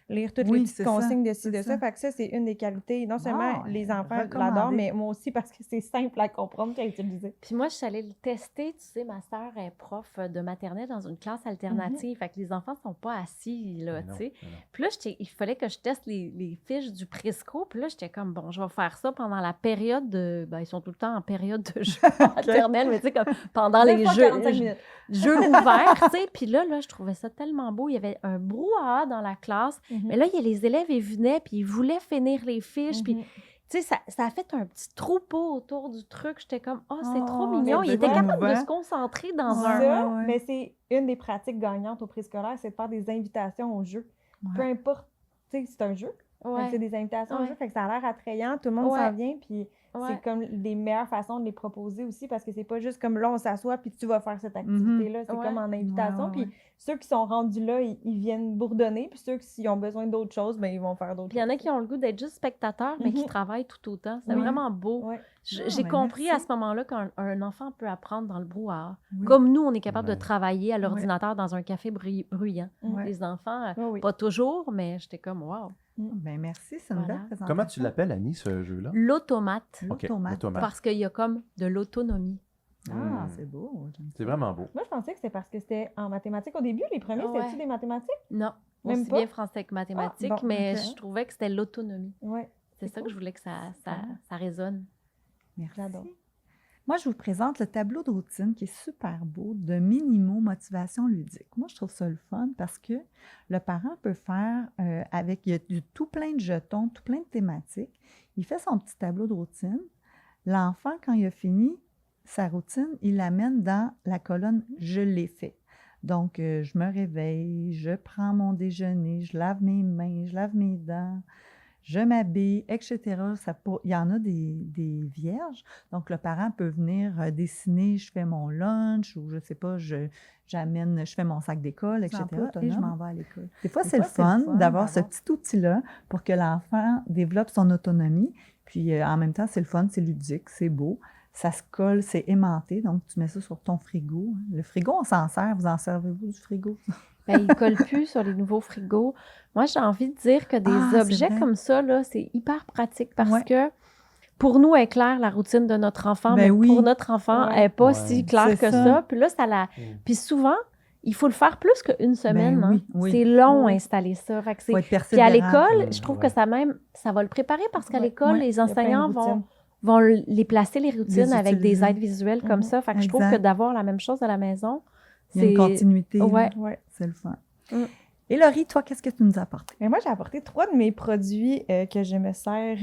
lire toutes Oui, les c'est petites consignes de ci, c'est de ça. ça. Fait que ça, c'est une des qualités. Non seulement Bon, les enfants recommandé. l'adorent, mais moi aussi parce que c'est simple à comprendre et à utiliser. Puis moi, je suis allée le tester. Tu sais, ma sœur est prof de maternelle dans une classe alternative. Fait que les enfants sont pas assis, là, Mais non, tu sais. mais non. Puis là, il fallait que je teste les fiches du Prisco. Puis là, j'étais comme, bon, je vais faire ça pendant la période de... Ben, ils sont tout le temps en période de jeu maternelle, mais tu sais, comme pendant les jeux ouverts, tu sais. Puis là, je trouvais ça tellement beau. Il y avait un brouhaha dans la classe. Mais là, il y a les élèves, ils venaient, puis ils voulaient finir les fiches. Puis, tu sais, ça a fait un petit troupeau autour du truc. J'étais comme, oh, c'est trop Oh, mignon. c'est Il était bien capable de émouvant. se concentrer dans Ouais. un... Ça, ouais. mais c'est une des pratiques gagnantes au préscolaire, c'est de faire des invitations au jeu. Ouais. Peu importe, tu sais, c'est un jeu. Fait que Ouais. c'est des invitations au Ouais. jeu, fait que ça a l'air attrayant, tout le monde Ouais. s'en vient, puis Ouais. c'est comme des meilleures façons de les proposer aussi, parce que c'est pas juste comme là, on s'assoit, puis tu vas faire cette activité-là, c'est Ouais. comme en invitation, Ouais, ouais, puis ceux qui sont rendus là, ils viennent bourdonner, puis ceux qui ont besoin d'autres choses, ben ils vont faire d'autres Puis il y en a qui ont le goût d'être juste spectateurs, mais qui Mhm. travaillent tout autant. C'est Oui. vraiment beau. Ouais. J'ai ben compris merci. à ce moment-là qu'un enfant peut apprendre dans le brouhaha. Oui. Comme nous, on est capable Ouais. de travailler à l'ordinateur dans un café bruyant. Ouais. Les enfants, Oui, oui. pas toujours, mais j'étais comme, wow. Ben merci, c'est une Voilà. belle présentation. Comment tu l'appelles, Annie, ce jeu-là? L'automate, OK, L'automate. l'automate. parce qu'il y a comme de l'autonomie. Ah, Mm. c'est beau. j'aime C'est ça. vraiment beau. Moi, je pensais que c'était parce que c'était en mathématiques. Au début, les premiers, Ouais. c'était-tu des mathématiques? Non, Même aussi pas? bien français que mathématiques, Ah, bon, mais ok. je trouvais que c'était l'autonomie. Oui. C'est C'est ça que cool. je voulais que ça Ah. résonne. Merci. J'adore. Moi, je vous présente le tableau de routine qui est super beau de Minimo Motivation ludique. Moi, je trouve ça le fun parce que le parent peut faire avec il y a tout plein de jetons, tout plein de thématiques. Il fait son petit tableau de routine. L'enfant, quand il a fini sa routine, il l'amène dans la colonne « Je l'ai fait ». Donc, je me réveille, je prends mon déjeuner, je lave mes mains, je lave mes dents, je m'habille, etc. Il y en a des vierges. Donc, le parent peut venir dessiner, je fais mon lunch ou je ne sais pas, je fais mon sac d'école, etc. emploi Et je autonome. m'en vais à l'école. Des fois, c'est le fun d'avoir ce petit outil-là pour que l'enfant développe son autonomie. Puis, en même temps, c'est le fun, c'est ludique, c'est beau. Ça se colle, c'est aimanté. Donc, tu mets ça sur ton frigo. Le frigo, on s'en sert. Vous en servez-vous du frigo? Ben, ils ne collent plus sur les nouveaux frigos. Moi, j'ai envie de dire que des Ah, c'est objets vrai. comme ça, là, c'est hyper pratique parce Ouais. que pour nous, elle est claire la routine de notre enfant, Ben mais oui. pour notre enfant, Ouais. elle n'est pas Ouais. si claire C'est que ça. ça. Puis là, Puis souvent, il faut le faire plus qu'une semaine. oui, hein. oui. C'est long Oui. installer ça. Fait que Il faut c'est... être Puis à persévérant. l'école, je trouve Ouais. que ça va le préparer parce qu'à Ouais. l'école, Ouais. les Il y a plein de enseignants routines. vont les placer, les routines, avec des utiliser. aides visuelles comme Mhm. ça. Fait que je trouve Exact. que d'avoir la même chose à la maison, Il y a une continuité. là. Ouais. Ouais. C'est le fun. Mm. Et Laurie, toi, qu'est-ce que tu nous as apporté? Mais moi, j'ai apporté 3 de mes produits que je me sers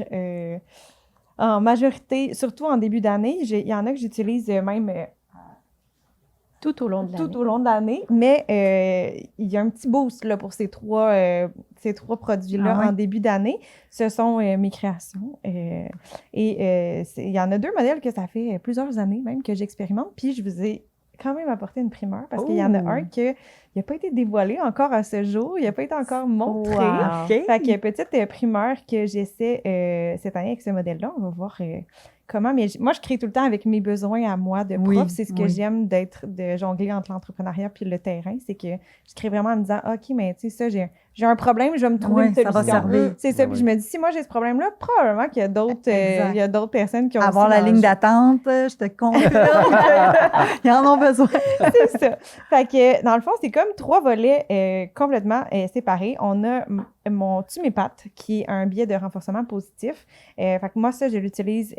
en majorité, surtout en début d'année. Il y en a que j'utilise même tout au long de l'année. tout au long de l'année, mais il y a un petit boost là, pour ces trois produits-là Ah ouais? en début d'année. Ce sont mes créations. Il y en a 2 modèles que ça fait plusieurs années même que j'expérimente, puis je vous ai quand même apporté une primeur parce qu'il y en a Oh! un qui n'a pas été dévoilé encore à ce jour, il n'a pas été encore montré. Wow. OK. Fait que petite primeur que j'essaie cette année avec ce modèle-là, on va voir comment. Mais moi, je crée tout le temps avec mes besoins à moi de prof. Oui, C'est ce que oui. j'aime de jongler entre l'entrepreneuriat puis le terrain. C'est que je crée vraiment en me disant, OK, mais tu sais, ça, j'ai un problème, je vais me trouver Ouais, une ça solution. va servir. C'est ça. Ouais, Puis je me dis, si moi j'ai ce problème-là, probablement qu'il y a d'autres Exact. il y a d'autres personnes qui ont Avoir aussi la dans ligne le- d'attente, je te confirme qu'ils en ont besoin. C'est ça. Fait que, dans le fond, c'est comme 3 volets complètement séparés. On a mon Tu mes pattes, qui est un biais de renforcement positif. Fait que moi, ça, je l'utilise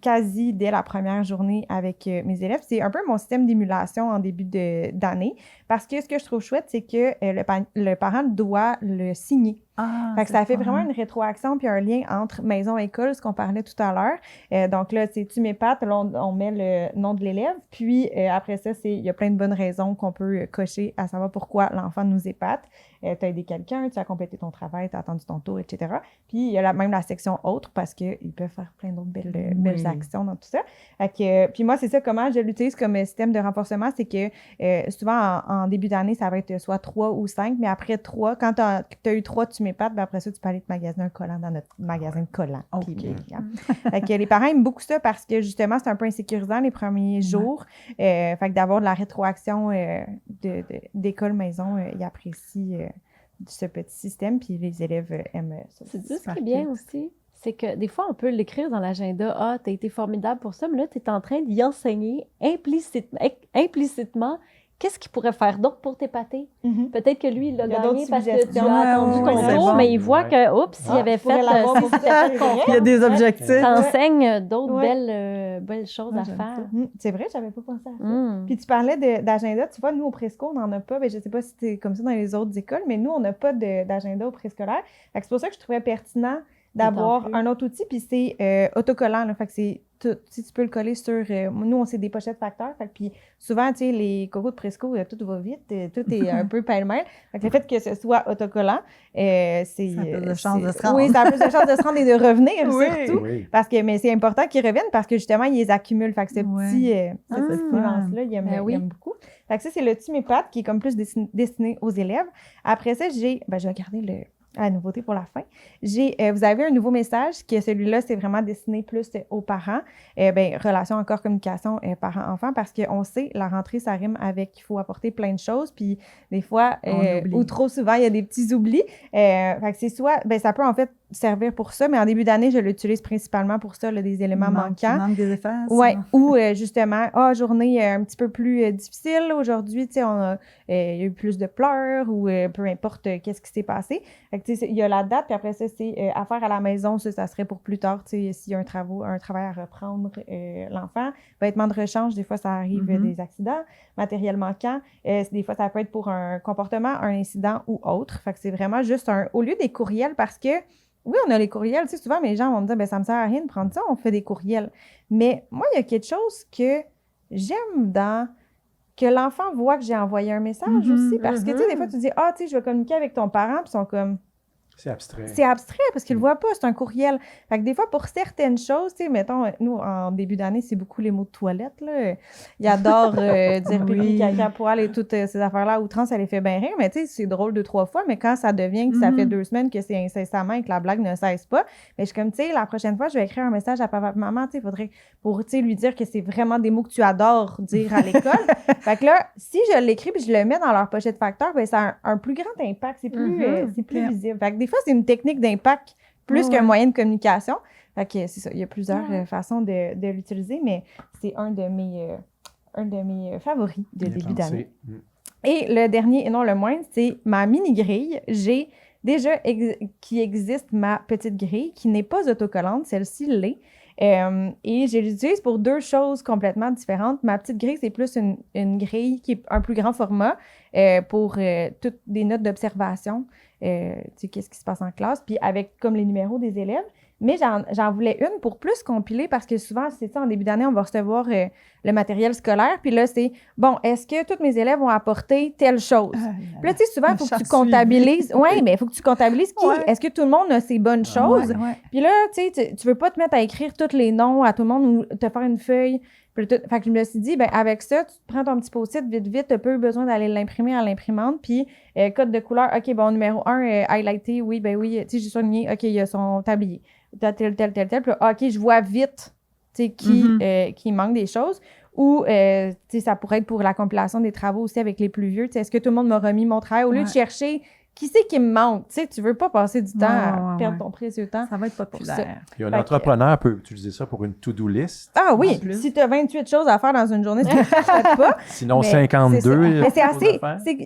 quasi dès la première journée avec mes élèves. C'est un peu mon système d'émulation en début d'année. Parce que ce que je trouve chouette, c'est que le parent doit le signer. Ah, Fait que c'est ça le fait fun. vraiment une rétroaction puis un lien entre maison et école, ce qu'on parlait tout à l'heure. Donc là, tu m'épates, là, on met le nom de l'élève. Puis après ça, il y a plein de bonnes raisons qu'on peut cocher à savoir pourquoi l'enfant nous épate. Tu as aidé quelqu'un, tu as complété ton travail, tu as attendu ton tour, etc. Puis il y a même la section autre parce qu'ils peuvent faire plein d'autres belles actions dans tout ça. Fait que, puis moi, c'est ça, comment je l'utilise comme système de renforcement, c'est que souvent en début d'année, ça va être soit 3 ou 5, mais après 3, quand tu as eu 3, tu m'épates, puis après ça, tu peux aller te magasiner un collant dans notre magasin de collants. OK. Puis, fait que les parents aiment beaucoup ça parce que justement, c'est un peu insécurisant les premiers jours. Fait que d'avoir de la rétroaction d'école-maison, ils apprécient ce petit système, puis les élèves aiment ça. C'est ce qui est bien aussi. C'est que des fois, on peut l'écrire dans l'agenda. Ah, tu as été formidable pour ça, mais là, tu es en train d'y enseigner implicitement qu'est-ce qu'il pourrait faire d'autre pour t'épater. Peut-être que lui, il l'a gagné parce que tu as attendu ton tour, mais il voit que, oups, s'il avait fait, il y a des objectifs. T'enseignes d'autres belles choses à faire. C'est vrai, j'avais pas pensé à ça. Puis tu parlais d'agenda. Tu vois, nous, au préscolaire, on n'en a pas. Je sais pas si c'est comme ça dans les autres écoles, mais nous, on n'a pas d'agenda au préscolaire. C'est pour ça que je trouvais pertinent d'avoir un autre outil, puis c'est autocollant. Là, fait que c'est si tu peux le coller sur... nous, on sait des pochettes facteurs. Fait que, puis souvent, tu sais, les cocos de Presco, tout va vite, tout est un peu pêle-mêle. Fait que le fait que ce soit autocollant, c'est... Ça a plus de chances de se rendre. Oui, ça a plus de chances de se rendre et de revenir, surtout. Oui. Mais c'est important qu'ils reviennent parce que, justement, ils les accumulent. Fait que ce petit nuance-là, ils aiment beaucoup. Fait que ça, c'est le Tu m'épates qui est comme plus destiné aux élèves. Après ça, je vais regarder la nouveauté pour la fin. Vous avez un nouveau message qui, celui-là, c'est vraiment destiné plus aux parents. Relation encore communication parents-enfants, parce qu'on sait, la rentrée, ça rime avec qu'il faut apporter plein de choses, puis des fois, ou trop souvent, il y a des petits oublis. Fait que c'est soit, ça peut en fait servir pour ça, mais en début d'année, je l'utilise principalement pour ça, des éléments manquants. Manque des effaces. Oui, ou justement, journée un petit peu plus difficile. Aujourd'hui, il y a eu plus de pleurs ou peu importe qu'est-ce qui s'est passé. Fait que, il y a la date, puis après ça, c'est affaires à la maison, ça serait pour plus tard, s'il y a un travail à reprendre l'enfant. Vêtements de rechange, des fois, ça arrive des accidents. Matériel manquant, des fois, ça peut être pour un comportement, un incident ou autre. Fait que c'est vraiment juste au lieu des courriels, parce que oui, on a les courriels. Souvent, les gens vont me dire, ça me sert à rien de prendre ça, on fait des courriels. Mais moi, il y a quelque chose que j'aime que l'enfant voit que j'ai envoyé un message aussi. Parce que, des fois, tu dis, je vais communiquer avec ton parent, puis ils sont comme... C'est abstrait. C'est abstrait parce qu'ils ne le voient pas, c'est un courriel. Fait que des fois, pour certaines choses, mettons, nous, en début d'année, c'est beaucoup les mots de toilette, là. Ils adorent dire pipi, caca, poil et toutes ces affaires-là. Outrance, ça les fait bien rire, mais c'est drôle 2-3 fois, mais quand ça devient que ça fait 2 semaines que c'est incessamment et que la blague ne cesse pas, mais je suis comme, la prochaine fois, je vais écrire un message à papa et maman, il faudrait pour, lui dire que c'est vraiment des mots que tu adores dire à l'école. Fait que là, si je l'écris puis je le mets dans leur pochette facteur, ça a un plus grand impact, c'est plus visible. Fait que des fois, c'est une technique d'impact plus qu'un moyen de communication. Fait que c'est ça, il y a plusieurs façons de l'utiliser, mais c'est un de mes favoris de début d'année. Et le dernier, et non le moindre, c'est ma mini-grille. J'ai déjà qui existe ma petite grille qui n'est pas autocollante, celle-ci l'est. Et je l'utilise pour 2 choses complètement différentes. Ma petite grille, c'est plus une grille qui est un plus grand format pour toutes des notes d'observation. Qu'est-ce qui se passe en classe, puis avec comme les numéros des élèves. Mais j'en voulais une pour plus compiler parce que souvent, c'est ça, en début d'année, on va recevoir le matériel scolaire. Puis là, c'est, bon, est-ce que tous mes élèves ont apporté telle chose? Puis là, tu sais, souvent, il faut que tu comptabilises. Oui, mais il faut que tu comptabilises qui. Est-ce que tout le monde a ses bonnes choses? Puis là, tu sais, tu veux pas te mettre à écrire tous les noms à tout le monde ou te faire une feuille. Fait que je me suis dit, avec ça, tu prends ton petit post-it vite, tu n'as pas besoin d'aller l'imprimer à l'imprimante. Puis, code de couleur, OK, bon, numéro 1, highlighté, oui, tu sais, j'ai souligné, OK, il y a son tablier. Tel. Puis, OK, je vois vite, tu sais, qui manque des choses. Ou, tu sais, ça pourrait être pour la compilation des travaux aussi avec les plus vieux. Tu sais, est-ce que tout le monde m'a remis mon travail? Au lieu de chercher qui c'est qui me manque, tu sais, tu veux pas passer du temps à perdre ton précieux temps. Ça va être populaire. Puis un entrepreneur peut utiliser ça pour une to-do list. Ah oui, si tu as 28 choses à faire dans une journée, tu ne fais pas. Sinon, 52. Mais c'est assez.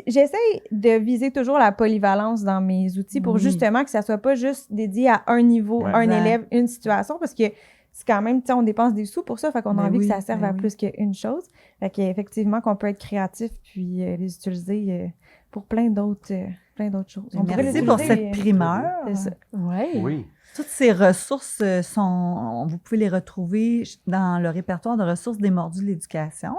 J'essaie de viser toujours la polyvalence dans mes outils pour justement que ça soit pas juste dédié à un niveau, un élève, une situation, parce que c'est quand même, tu sais, on dépense des sous pour ça, fait qu'on a envie que ça serve à plus qu'une chose. Fait qu'effectivement, qu'on peut être créatif puis les utiliser pour plein d'autres plein d'autres choses. Mais On pourrait merci pour l'utiliser, cette primeur. C'est ça. Ouais. Oui. Toutes ces ressources vous pouvez les retrouver dans le répertoire de ressources des Mordus de l'éducation.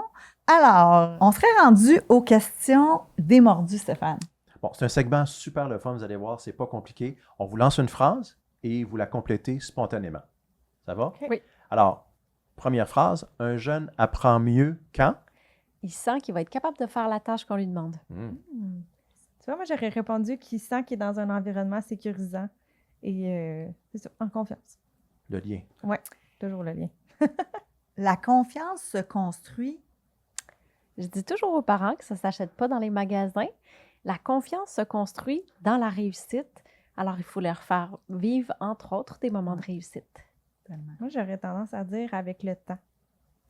Alors, on serait rendu aux questions des Mordus, Stéphane. Bon, c'est un segment super le fun, vous allez voir, c'est pas compliqué. On vous lance une phrase et vous la complétez spontanément. Ça va? Oui. Alors, première phrase, un jeune apprend mieux quand? Il sent qu'il va être capable de faire la tâche qu'on lui demande. Tu vois, moi, j'aurais répondu qu'il sent qu'il est dans un environnement sécurisant et c'est ça, en confiance. Le lien. Toujours le lien. La confiance se construit. Je dis toujours aux parents que ça ne s'achète pas dans les magasins. La confiance se construit dans la réussite. Alors, il faut leur faire vivre, entre autres, des moments de réussite. Tellement. Moi, j'aurais tendance à dire avec le temps.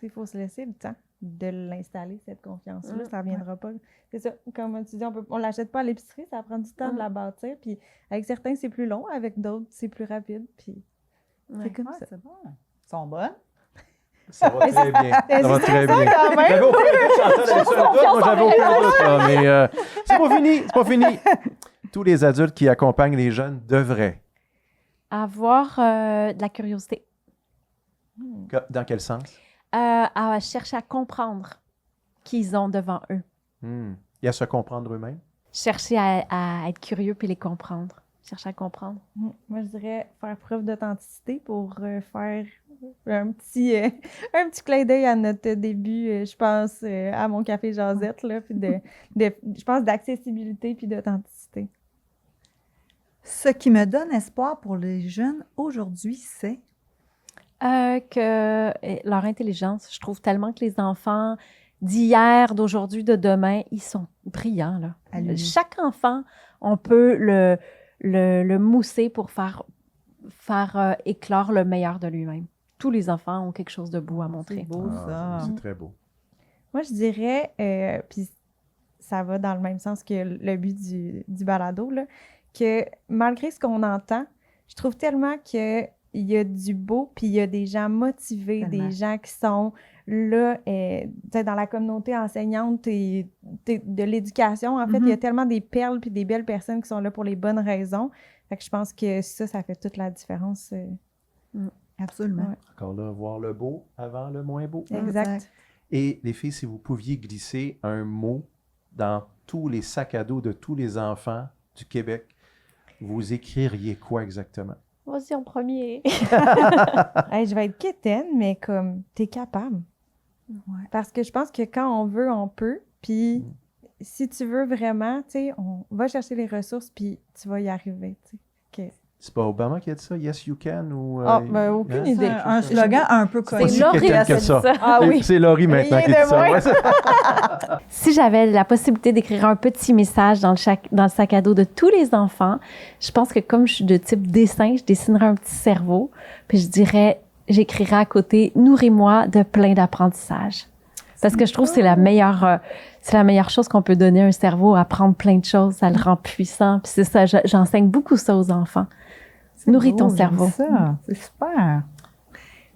Il faut se laisser le temps de l'installer, cette confiance-là. Ça ne viendra pas. C'est ça, comme tu dis, on ne l'achète pas à l'épicerie, ça prend du temps de la bâtir. Puis avec certains, c'est plus long, avec d'autres, c'est plus rapide. Puis Ouais. c'est comme Ouais, ça. c'est bon. Ils sont bonnes. Ça va très bien. Ça va très bien. quand même. J'avais aucun doute, Chantal, avec ça, un doute. Moi, j'avais aucun doute, là, mais c'est pas fini, c'est pas fini. Tous les adultes qui accompagnent les jeunes devraient. Avoir de la curiosité. Dans quel sens? À chercher à comprendre qu'ils ont devant eux. Et à se comprendre eux-mêmes? Chercher à être curieux puis les comprendre. Chercher à comprendre. Moi, je dirais faire preuve d'authenticité pour faire un petit clin d'œil à notre début, je pense, à mon café Josette, là, puis je pense d'accessibilité puis d'authenticité. Ce qui me donne espoir pour les jeunes aujourd'hui, c'est Que leur intelligence, je trouve tellement que les enfants d'hier, d'aujourd'hui, de demain, ils sont brillants, là. Allumés. Chaque enfant, on peut le mousser pour faire éclore le meilleur de lui-même. Tous les enfants ont quelque chose de beau à C'est montrer. beau, ça. C'est très beau. Moi, je dirais, puis ça va dans le même sens que le but du balado, là, que malgré ce qu'on entend, je trouve tellement qu'il y a du beau, puis il y a des gens motivés, Tellement. des gens qui sont là, dans la communauté enseignante et de l'éducation. En fait, il y a tellement des perles puis des belles personnes qui sont là pour les bonnes raisons. Fait que je pense que ça fait toute la différence. Absolument. Ouais. Encore là, voir le beau avant le moins beau. Exact. Et les filles, si vous pouviez glisser un mot dans tous les sacs à dos de tous les enfants du Québec, vous écririez quoi exactement? Vas-y en premier. Hey, je vais être quétaine, mais comme, t'es capable. Ouais. Parce que je pense que quand on veut, on peut. Puis si tu veux vraiment, tu sais, on va chercher les ressources, puis tu vas y arriver, tu sais. C'est pas Obama qui a dit ça? Yes, you can? Ou, Aucune hein? idée. Un slogan un peu connu. aussi C'est Laurie quétaine qui a que dit ça. ça. Ah oui. C'est Laurie maintenant Rien qui dit de ça. moins. Ouais. Si j'avais la possibilité d'écrire un petit message dans le sac à dos de tous les enfants, je pense que comme je suis de type dessin, je dessinerais un petit cerveau, puis j'écrirais à côté « Nourris-moi de plein d'apprentissage ». Parce que je trouve que c'est la meilleure chose qu'on peut donner à un cerveau, apprendre plein de choses, ça le rend puissant. Puis c'est ça, j'enseigne beaucoup ça aux enfants. C'est Nourris beau, ton j'aime cerveau. ça. C'est super.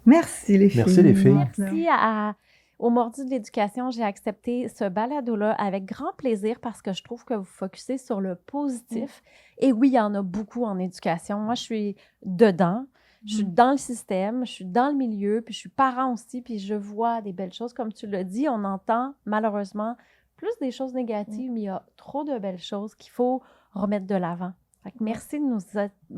Merci les filles. Merci, les filles. Merci au Mordu de l'éducation, j'ai accepté ce balado-là avec grand plaisir parce que je trouve que vous focussez sur le positif. Et oui, il y en a beaucoup en éducation. Moi, je suis dedans, je suis dans le système, je suis dans le milieu, puis je suis parent aussi, puis je vois des belles choses. Comme tu l'as dit, on entend malheureusement plus des choses négatives, mais il y a trop de belles choses qu'il faut remettre de l'avant. Fait que merci de nous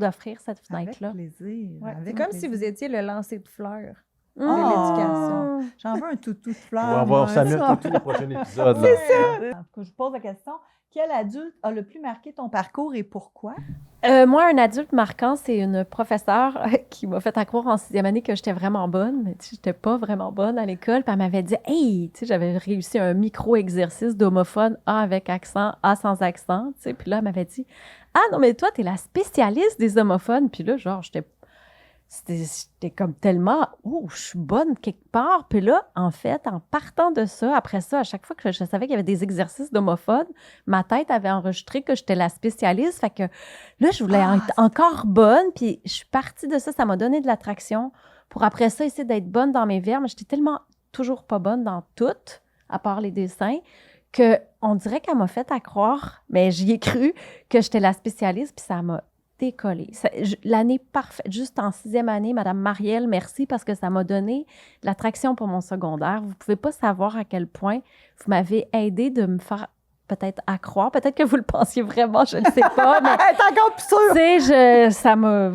offrir cette Avec fenêtre-là. plaisir. Ouais. avec C'est comme plaisir. si vous étiez le lancer de fleurs. Mmh. l'éducation. J'en veux un toutou de On fleurs. va voir moi, Samuel ça. tout le prochain épisode. là. C'est ça. Je pose la question, quel adulte a le plus marqué ton parcours et pourquoi? Moi, un adulte marquant, c'est une professeure qui m'a fait croire en 6e année que j'étais vraiment bonne, mais tu sais, j'étais pas vraiment bonne à l'école. Puis elle m'avait dit, hey, tu sais, j'avais réussi un micro-exercice d'homophone, A avec accent, A sans accent, tu sais. Puis là, elle m'avait dit, ah non, mais toi, t'es la spécialiste des homophones. Puis là, genre, c'était comme tellement, oh, je suis bonne quelque part. Puis là, en fait, en partant de ça, après ça, à chaque fois que je savais qu'il y avait des exercices d'homophones, ma tête avait enregistré que j'étais la spécialiste. Fait que là, je voulais être encore bonne. Puis je suis partie de ça. Ça m'a donné de l'attraction pour après ça essayer d'être bonne dans mes verbes. Mais j'étais tellement toujours pas bonne dans tout, à part les dessins, que on dirait qu'elle m'a fait à croire, mais j'y ai cru que j'étais la spécialiste, puis ça m'a décollé. L'année parfaite, juste en 6e année, Madame Marielle, merci, parce que ça m'a donné de l'attraction pour mon secondaire. Vous ne pouvez pas savoir à quel point vous m'avez aidé de me faire peut-être accroire. Peut-être que vous le pensiez vraiment, je ne sais pas, mais T'es encore plus sûre! tu sais, ça m'a...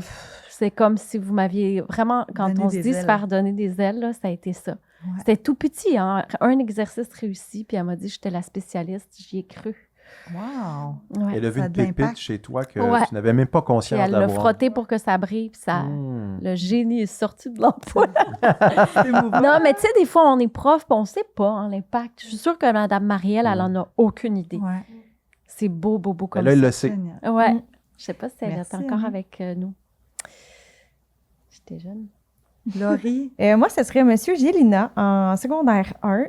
C'est comme si vous m'aviez vraiment, quand Donner on se des dit se ailes. faire donner des ailes, là, ça a été ça. Ouais. C'était tout petit, hein? Un exercice réussi, puis elle m'a dit que j'étais la spécialiste. J'y ai cru. Wow! Ouais. Elle a vu Ça a une de l'impact. pépite chez toi que Ouais. tu n'avais même pas Puis conscience elle l'a d'avoir. frotté pour que ça brille, puis ça... Hmm. Le génie est sorti de l'ampoule. C'est émouvant. Non, mais tu sais, des fois, on est prof, puis on ne sait pas hein, l'impact. Je suis sûre que Mme Marielle, elle en a aucune idée. Ouais. C'est beau, beau, beau comme Là, elle ça. le sait. Génial. Ouais. Mm. Je sais pas si elle Merci, est encore Annie. avec nous. J'étais jeune. Laurie, Moi, ce serait Monsieur Gélina en secondaire 1.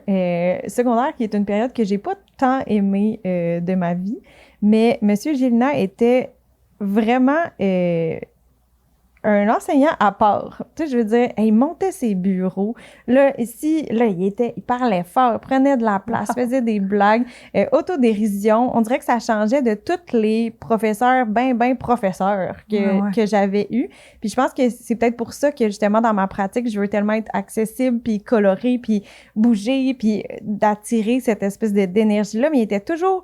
Secondaire qui est une période que j'ai pas tant aimée de ma vie. Mais Monsieur Gélina était vraiment un enseignant à part. Tu sais, je veux dire, il montait ses bureaux. Là, ici, là, il parlait fort, prenait de la place, faisait des blagues, autodérision. On dirait que ça changeait de tous les professeurs, ben professeurs que j'avais eus. Puis je pense que c'est peut-être pour ça que, justement, dans ma pratique, je veux tellement être accessible, puis colorée, puis bouger, puis d'attirer cette espèce d'énergie-là. Mais il était toujours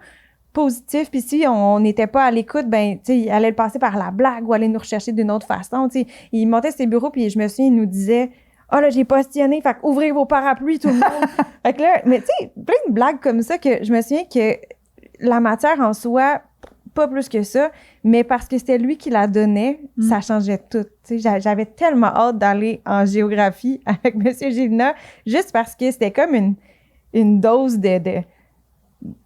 positif, puis si on n'était pas à l'écoute, ben, tu sais, il allait le passer par la blague ou aller nous rechercher d'une autre façon, tu sais. Il montait ses bureaux, puis je me souviens, il nous disait « Ah, là, j'ai postillonné, fait ouvrez vos parapluies, tout le monde! » Fait que là, mais tu sais, plein de blagues comme ça que je me souviens que la matière en soi, pas plus que ça, mais parce que c'était lui qui la donnait, ça changeait tout. Tu sais, j'avais tellement hâte d'aller en géographie avec M. Gélina, juste parce que c'était comme une dose de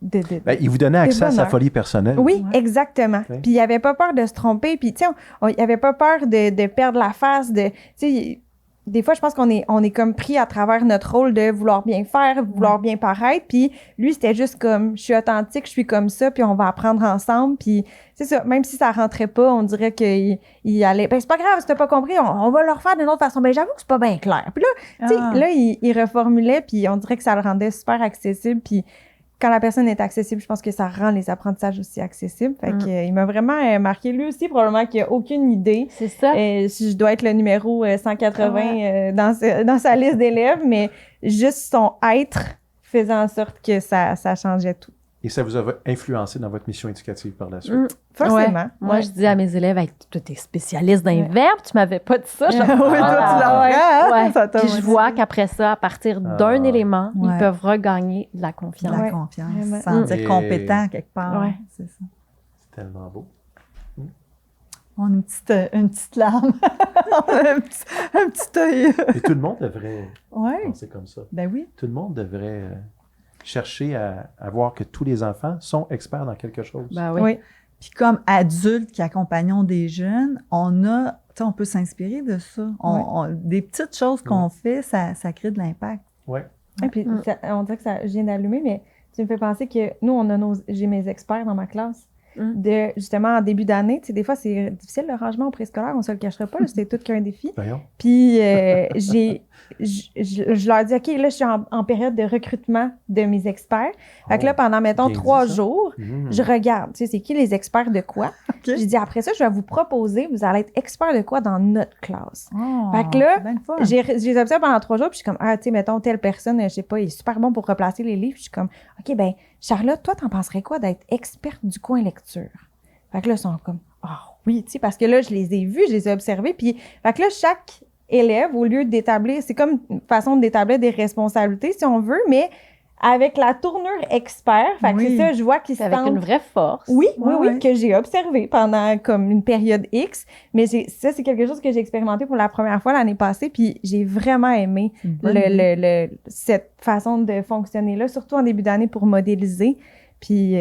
Ben, il vous donnait accès à sa bonheur. folie personnelle. Oui, Ouais. exactement. Ouais. Puis il avait pas peur de se tromper, puis tu sais, il avait pas peur de perdre la face, tu sais, des fois, je pense qu'on est comme pris à travers notre rôle de vouloir bien faire, vouloir bien paraître, puis lui, c'était juste comme, je suis authentique, je suis comme ça, puis on va apprendre ensemble, puis c'est ça, même si ça rentrait pas, on dirait qu'il allait, ben c'est pas grave, si t'as pas compris, on va le refaire d'une autre façon. Ben j'avoue que c'est pas bien clair. Puis là, tu sais, là, il reformulait, puis on dirait que ça le rendait super accessible, puis quand la personne est accessible, je pense que ça rend les apprentissages aussi accessibles. Fait que, il m'a vraiment marqué. Lui aussi, probablement qu'il n'a aucune idée C'est ça. si je dois être le numéro 180 dans sa liste d'élèves, mais juste son être faisait en sorte que ça changeait tout. Et ça vous a influencé dans votre mission éducative par la suite. Mm. Forcément. Ouais. Moi, je dis à mes élèves, hey, toi, t'es spécialiste d'un verbe, tu m'avais pas dit ça. Je Oui, leur dis, toi, tu l'apprends, hein? ouais. Ça t'a Puis je motivé. vois qu'après ça, à partir d'un élément, Ouais. ils peuvent regagner de la De confiance. la Ouais, confiance, vraiment. sans Et- dire compétent quelque part. Ouais. C'est ça. C'est tellement beau. On a une petite larme. On a un petit œil. Et tout le monde devrait Oui, penser comme ça. ben oui. Tout le monde devrait chercher à voir que tous les enfants sont experts dans quelque chose. Ben oui. Oui. Puis comme adultes qui accompagnons des jeunes, on peut s'inspirer de ça. Des petites choses qu'on fait, ça crée de l'impact. Ouais. Et puis, on dirait que ça, je viens d'allumer, mais tu me fais penser que nous, j'ai mes experts dans ma classe. Justement, en début d'année, tu sais, des fois, c'est difficile le rangement au préscolaire, on se le cachera pas, là, c'était tout qu'un défi. Voyons. Puis, je leur dis, OK, là, je suis en période de recrutement de mes experts. Fait que là, pendant, mettons, bien 3 dit, ça. jours, je regarde, tu sais, c'est qui les experts de quoi. OK. J'ai dit, après ça, je vais vous proposer, vous allez être experts de quoi dans notre classe. Oh, Fait que là, c'est bien le fun. Je les observe pendant 3 jours, puis je suis comme, ah, tu sais, mettons, telle personne, je sais pas, il est super bon pour replacer les livres. Puis je suis comme, OK, ben Charlotte, toi, t'en penserais quoi d'être experte du coin lecture? Fait que là, ils sont comme, ah oui, tu sais, parce que là, je les ai vus, je les ai observés, puis, fait que là, chaque élève, au lieu d'établir, c'est comme une façon d'établir des responsabilités, si on veut, mais avec la tournure expert, fait que Oui. c'est ça, je vois qu'ils se C'est avec une sentent... vraie force. Oui, Ouais, oui, ouais. que j'ai observé pendant comme une période X, mais ça, c'est quelque chose que j'ai expérimenté pour la première fois l'année passée, puis j'ai vraiment aimé C'est une bonne idée. cette façon de fonctionner-là, surtout en début d'année pour modéliser. Puis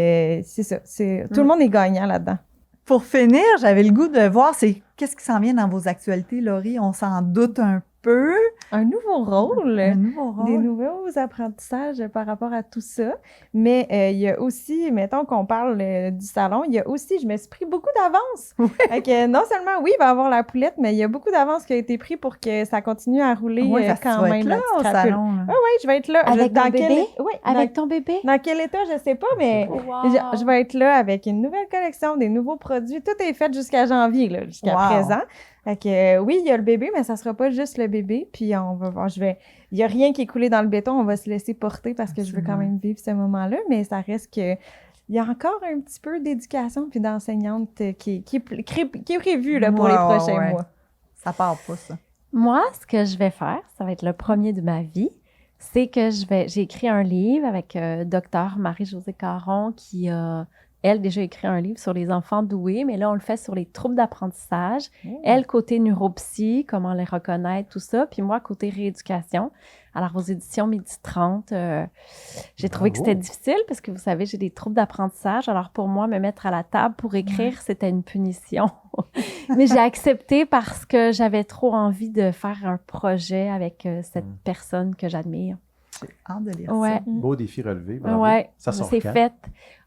c'est ça, tout le monde est gagnant là-dedans. Pour finir, j'avais le goût de voir qu'est-ce qui s'en vient dans vos actualités, Laurie. On s'en doute un peu. Un nouveau rôle. Un nouveau rôle. Des nouveaux apprentissages par rapport à tout ça. Mais il y a aussi, mettons qu'on parle du salon, il y a aussi, je me suis pris beaucoup d'avance. Fait que non seulement, oui, il va y avoir la poulette, mais il y a beaucoup d'avance qui a été pris pour que ça continue à rouler Oui, parce que quand tu vas même. être là la au petite crapule. salon. là. Oui, je vais être là. Avec dans ton bébé? Oui, Avec ton bébé? dans quel état, je sais pas, mais Wow. je vais être là avec une nouvelle collection, des nouveaux produits. Tout est fait jusqu'à janvier, là, jusqu'à Wow. présent. Fait que oui, il y a le bébé, mais ça sera pas juste le bébé. Puis on va voir, il y a rien qui est coulé dans le béton, on va se laisser porter parce que je veux quand Absolument. même vivre ce moment-là, mais ça reste que il y a encore un petit peu d'éducation puis d'enseignante qui est prévu là, pour les Ouais, prochains ouais. mois. Ça part pas, ça. Moi, ce que je vais faire, ça va être le premier de ma vie, c'est que j'ai écrit un livre avec Dr. Marie-Josée Caron qui a, elle, déjà écrit un livre sur les enfants doués, mais là, on le fait sur les troubles d'apprentissage. Elle, côté neuropsy, comment les reconnaître, tout ça. Puis moi, côté rééducation. Alors, aux éditions Midi 30, j'ai trouvé que c'était difficile parce que, vous savez, j'ai des troubles d'apprentissage. Alors, pour moi, me mettre à la table pour écrire, c'était une punition. Mais j'ai accepté parce que j'avais trop envie de faire un projet avec cette personne que j'admire. J'ai hâte de lire Ouais. ça. Beau défi relevé. bravo. Ouais, Ça sort c'est quand? fait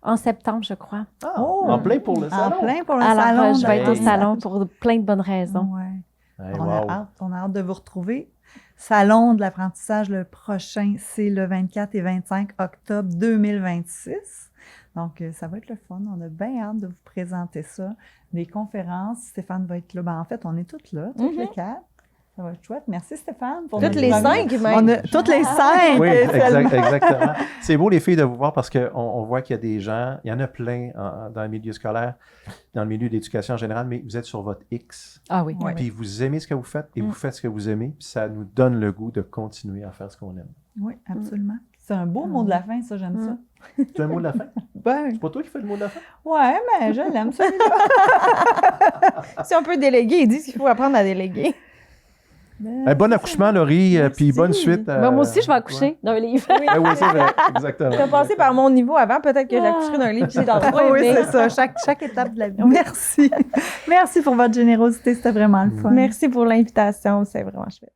en septembre, je crois. Ah, Oh! en plein pour le En salon. plein pour le Alors, salon. je vais être au Hey. salon pour plein de bonnes raisons. Ouais. Hey, On, wow. on a hâte de vous retrouver. Salon de l'apprentissage, le prochain, c'est le 24 et 25 octobre 2026. Donc, ça va être le fun. On a bien hâte de vous présenter ça. Des conférences, Stéphane va être là. Ben, en fait, on est toutes là, toutes les quatre. Ça va être chouette. Merci Stéphane. Pour Toutes notre les première- 5 même. On a toutes les 5. Oui, exactement. C'est beau, les filles, de vous voir parce qu'on voit qu'il y a des gens, il y en a plein dans le milieu scolaire, dans le milieu de l'éducation en général, mais vous êtes sur votre X. Ah oui. Ouais. Puis vous aimez ce que vous faites et vous faites ce que vous aimez, puis ça nous donne le goût de continuer à faire ce qu'on aime. Oui, absolument. C'est un beau mot de la fin, ça, j'aime ça. Tu as un mot de la fin? Ben, C'est pas toi qui fais le mot de la fin? ouais, mais je l'aime, celui-là. Si on peut déléguer, ils disent qu'il faut apprendre à déléguer. Bon accouchement, Laurie, puis bonne suite. Ben, moi aussi, je vais accoucher d'un livre. Ah oui, c'est vrai, exactement. Tu as passé par mon niveau avant, peut-être que j'accoucherai d'un livre, puis c'est dans le Ah droit, oui, mais- c'est ça, chaque étape de la vie. Merci. Merci pour votre générosité, c'était vraiment le fun. Merci pour l'invitation, c'est vraiment chouette.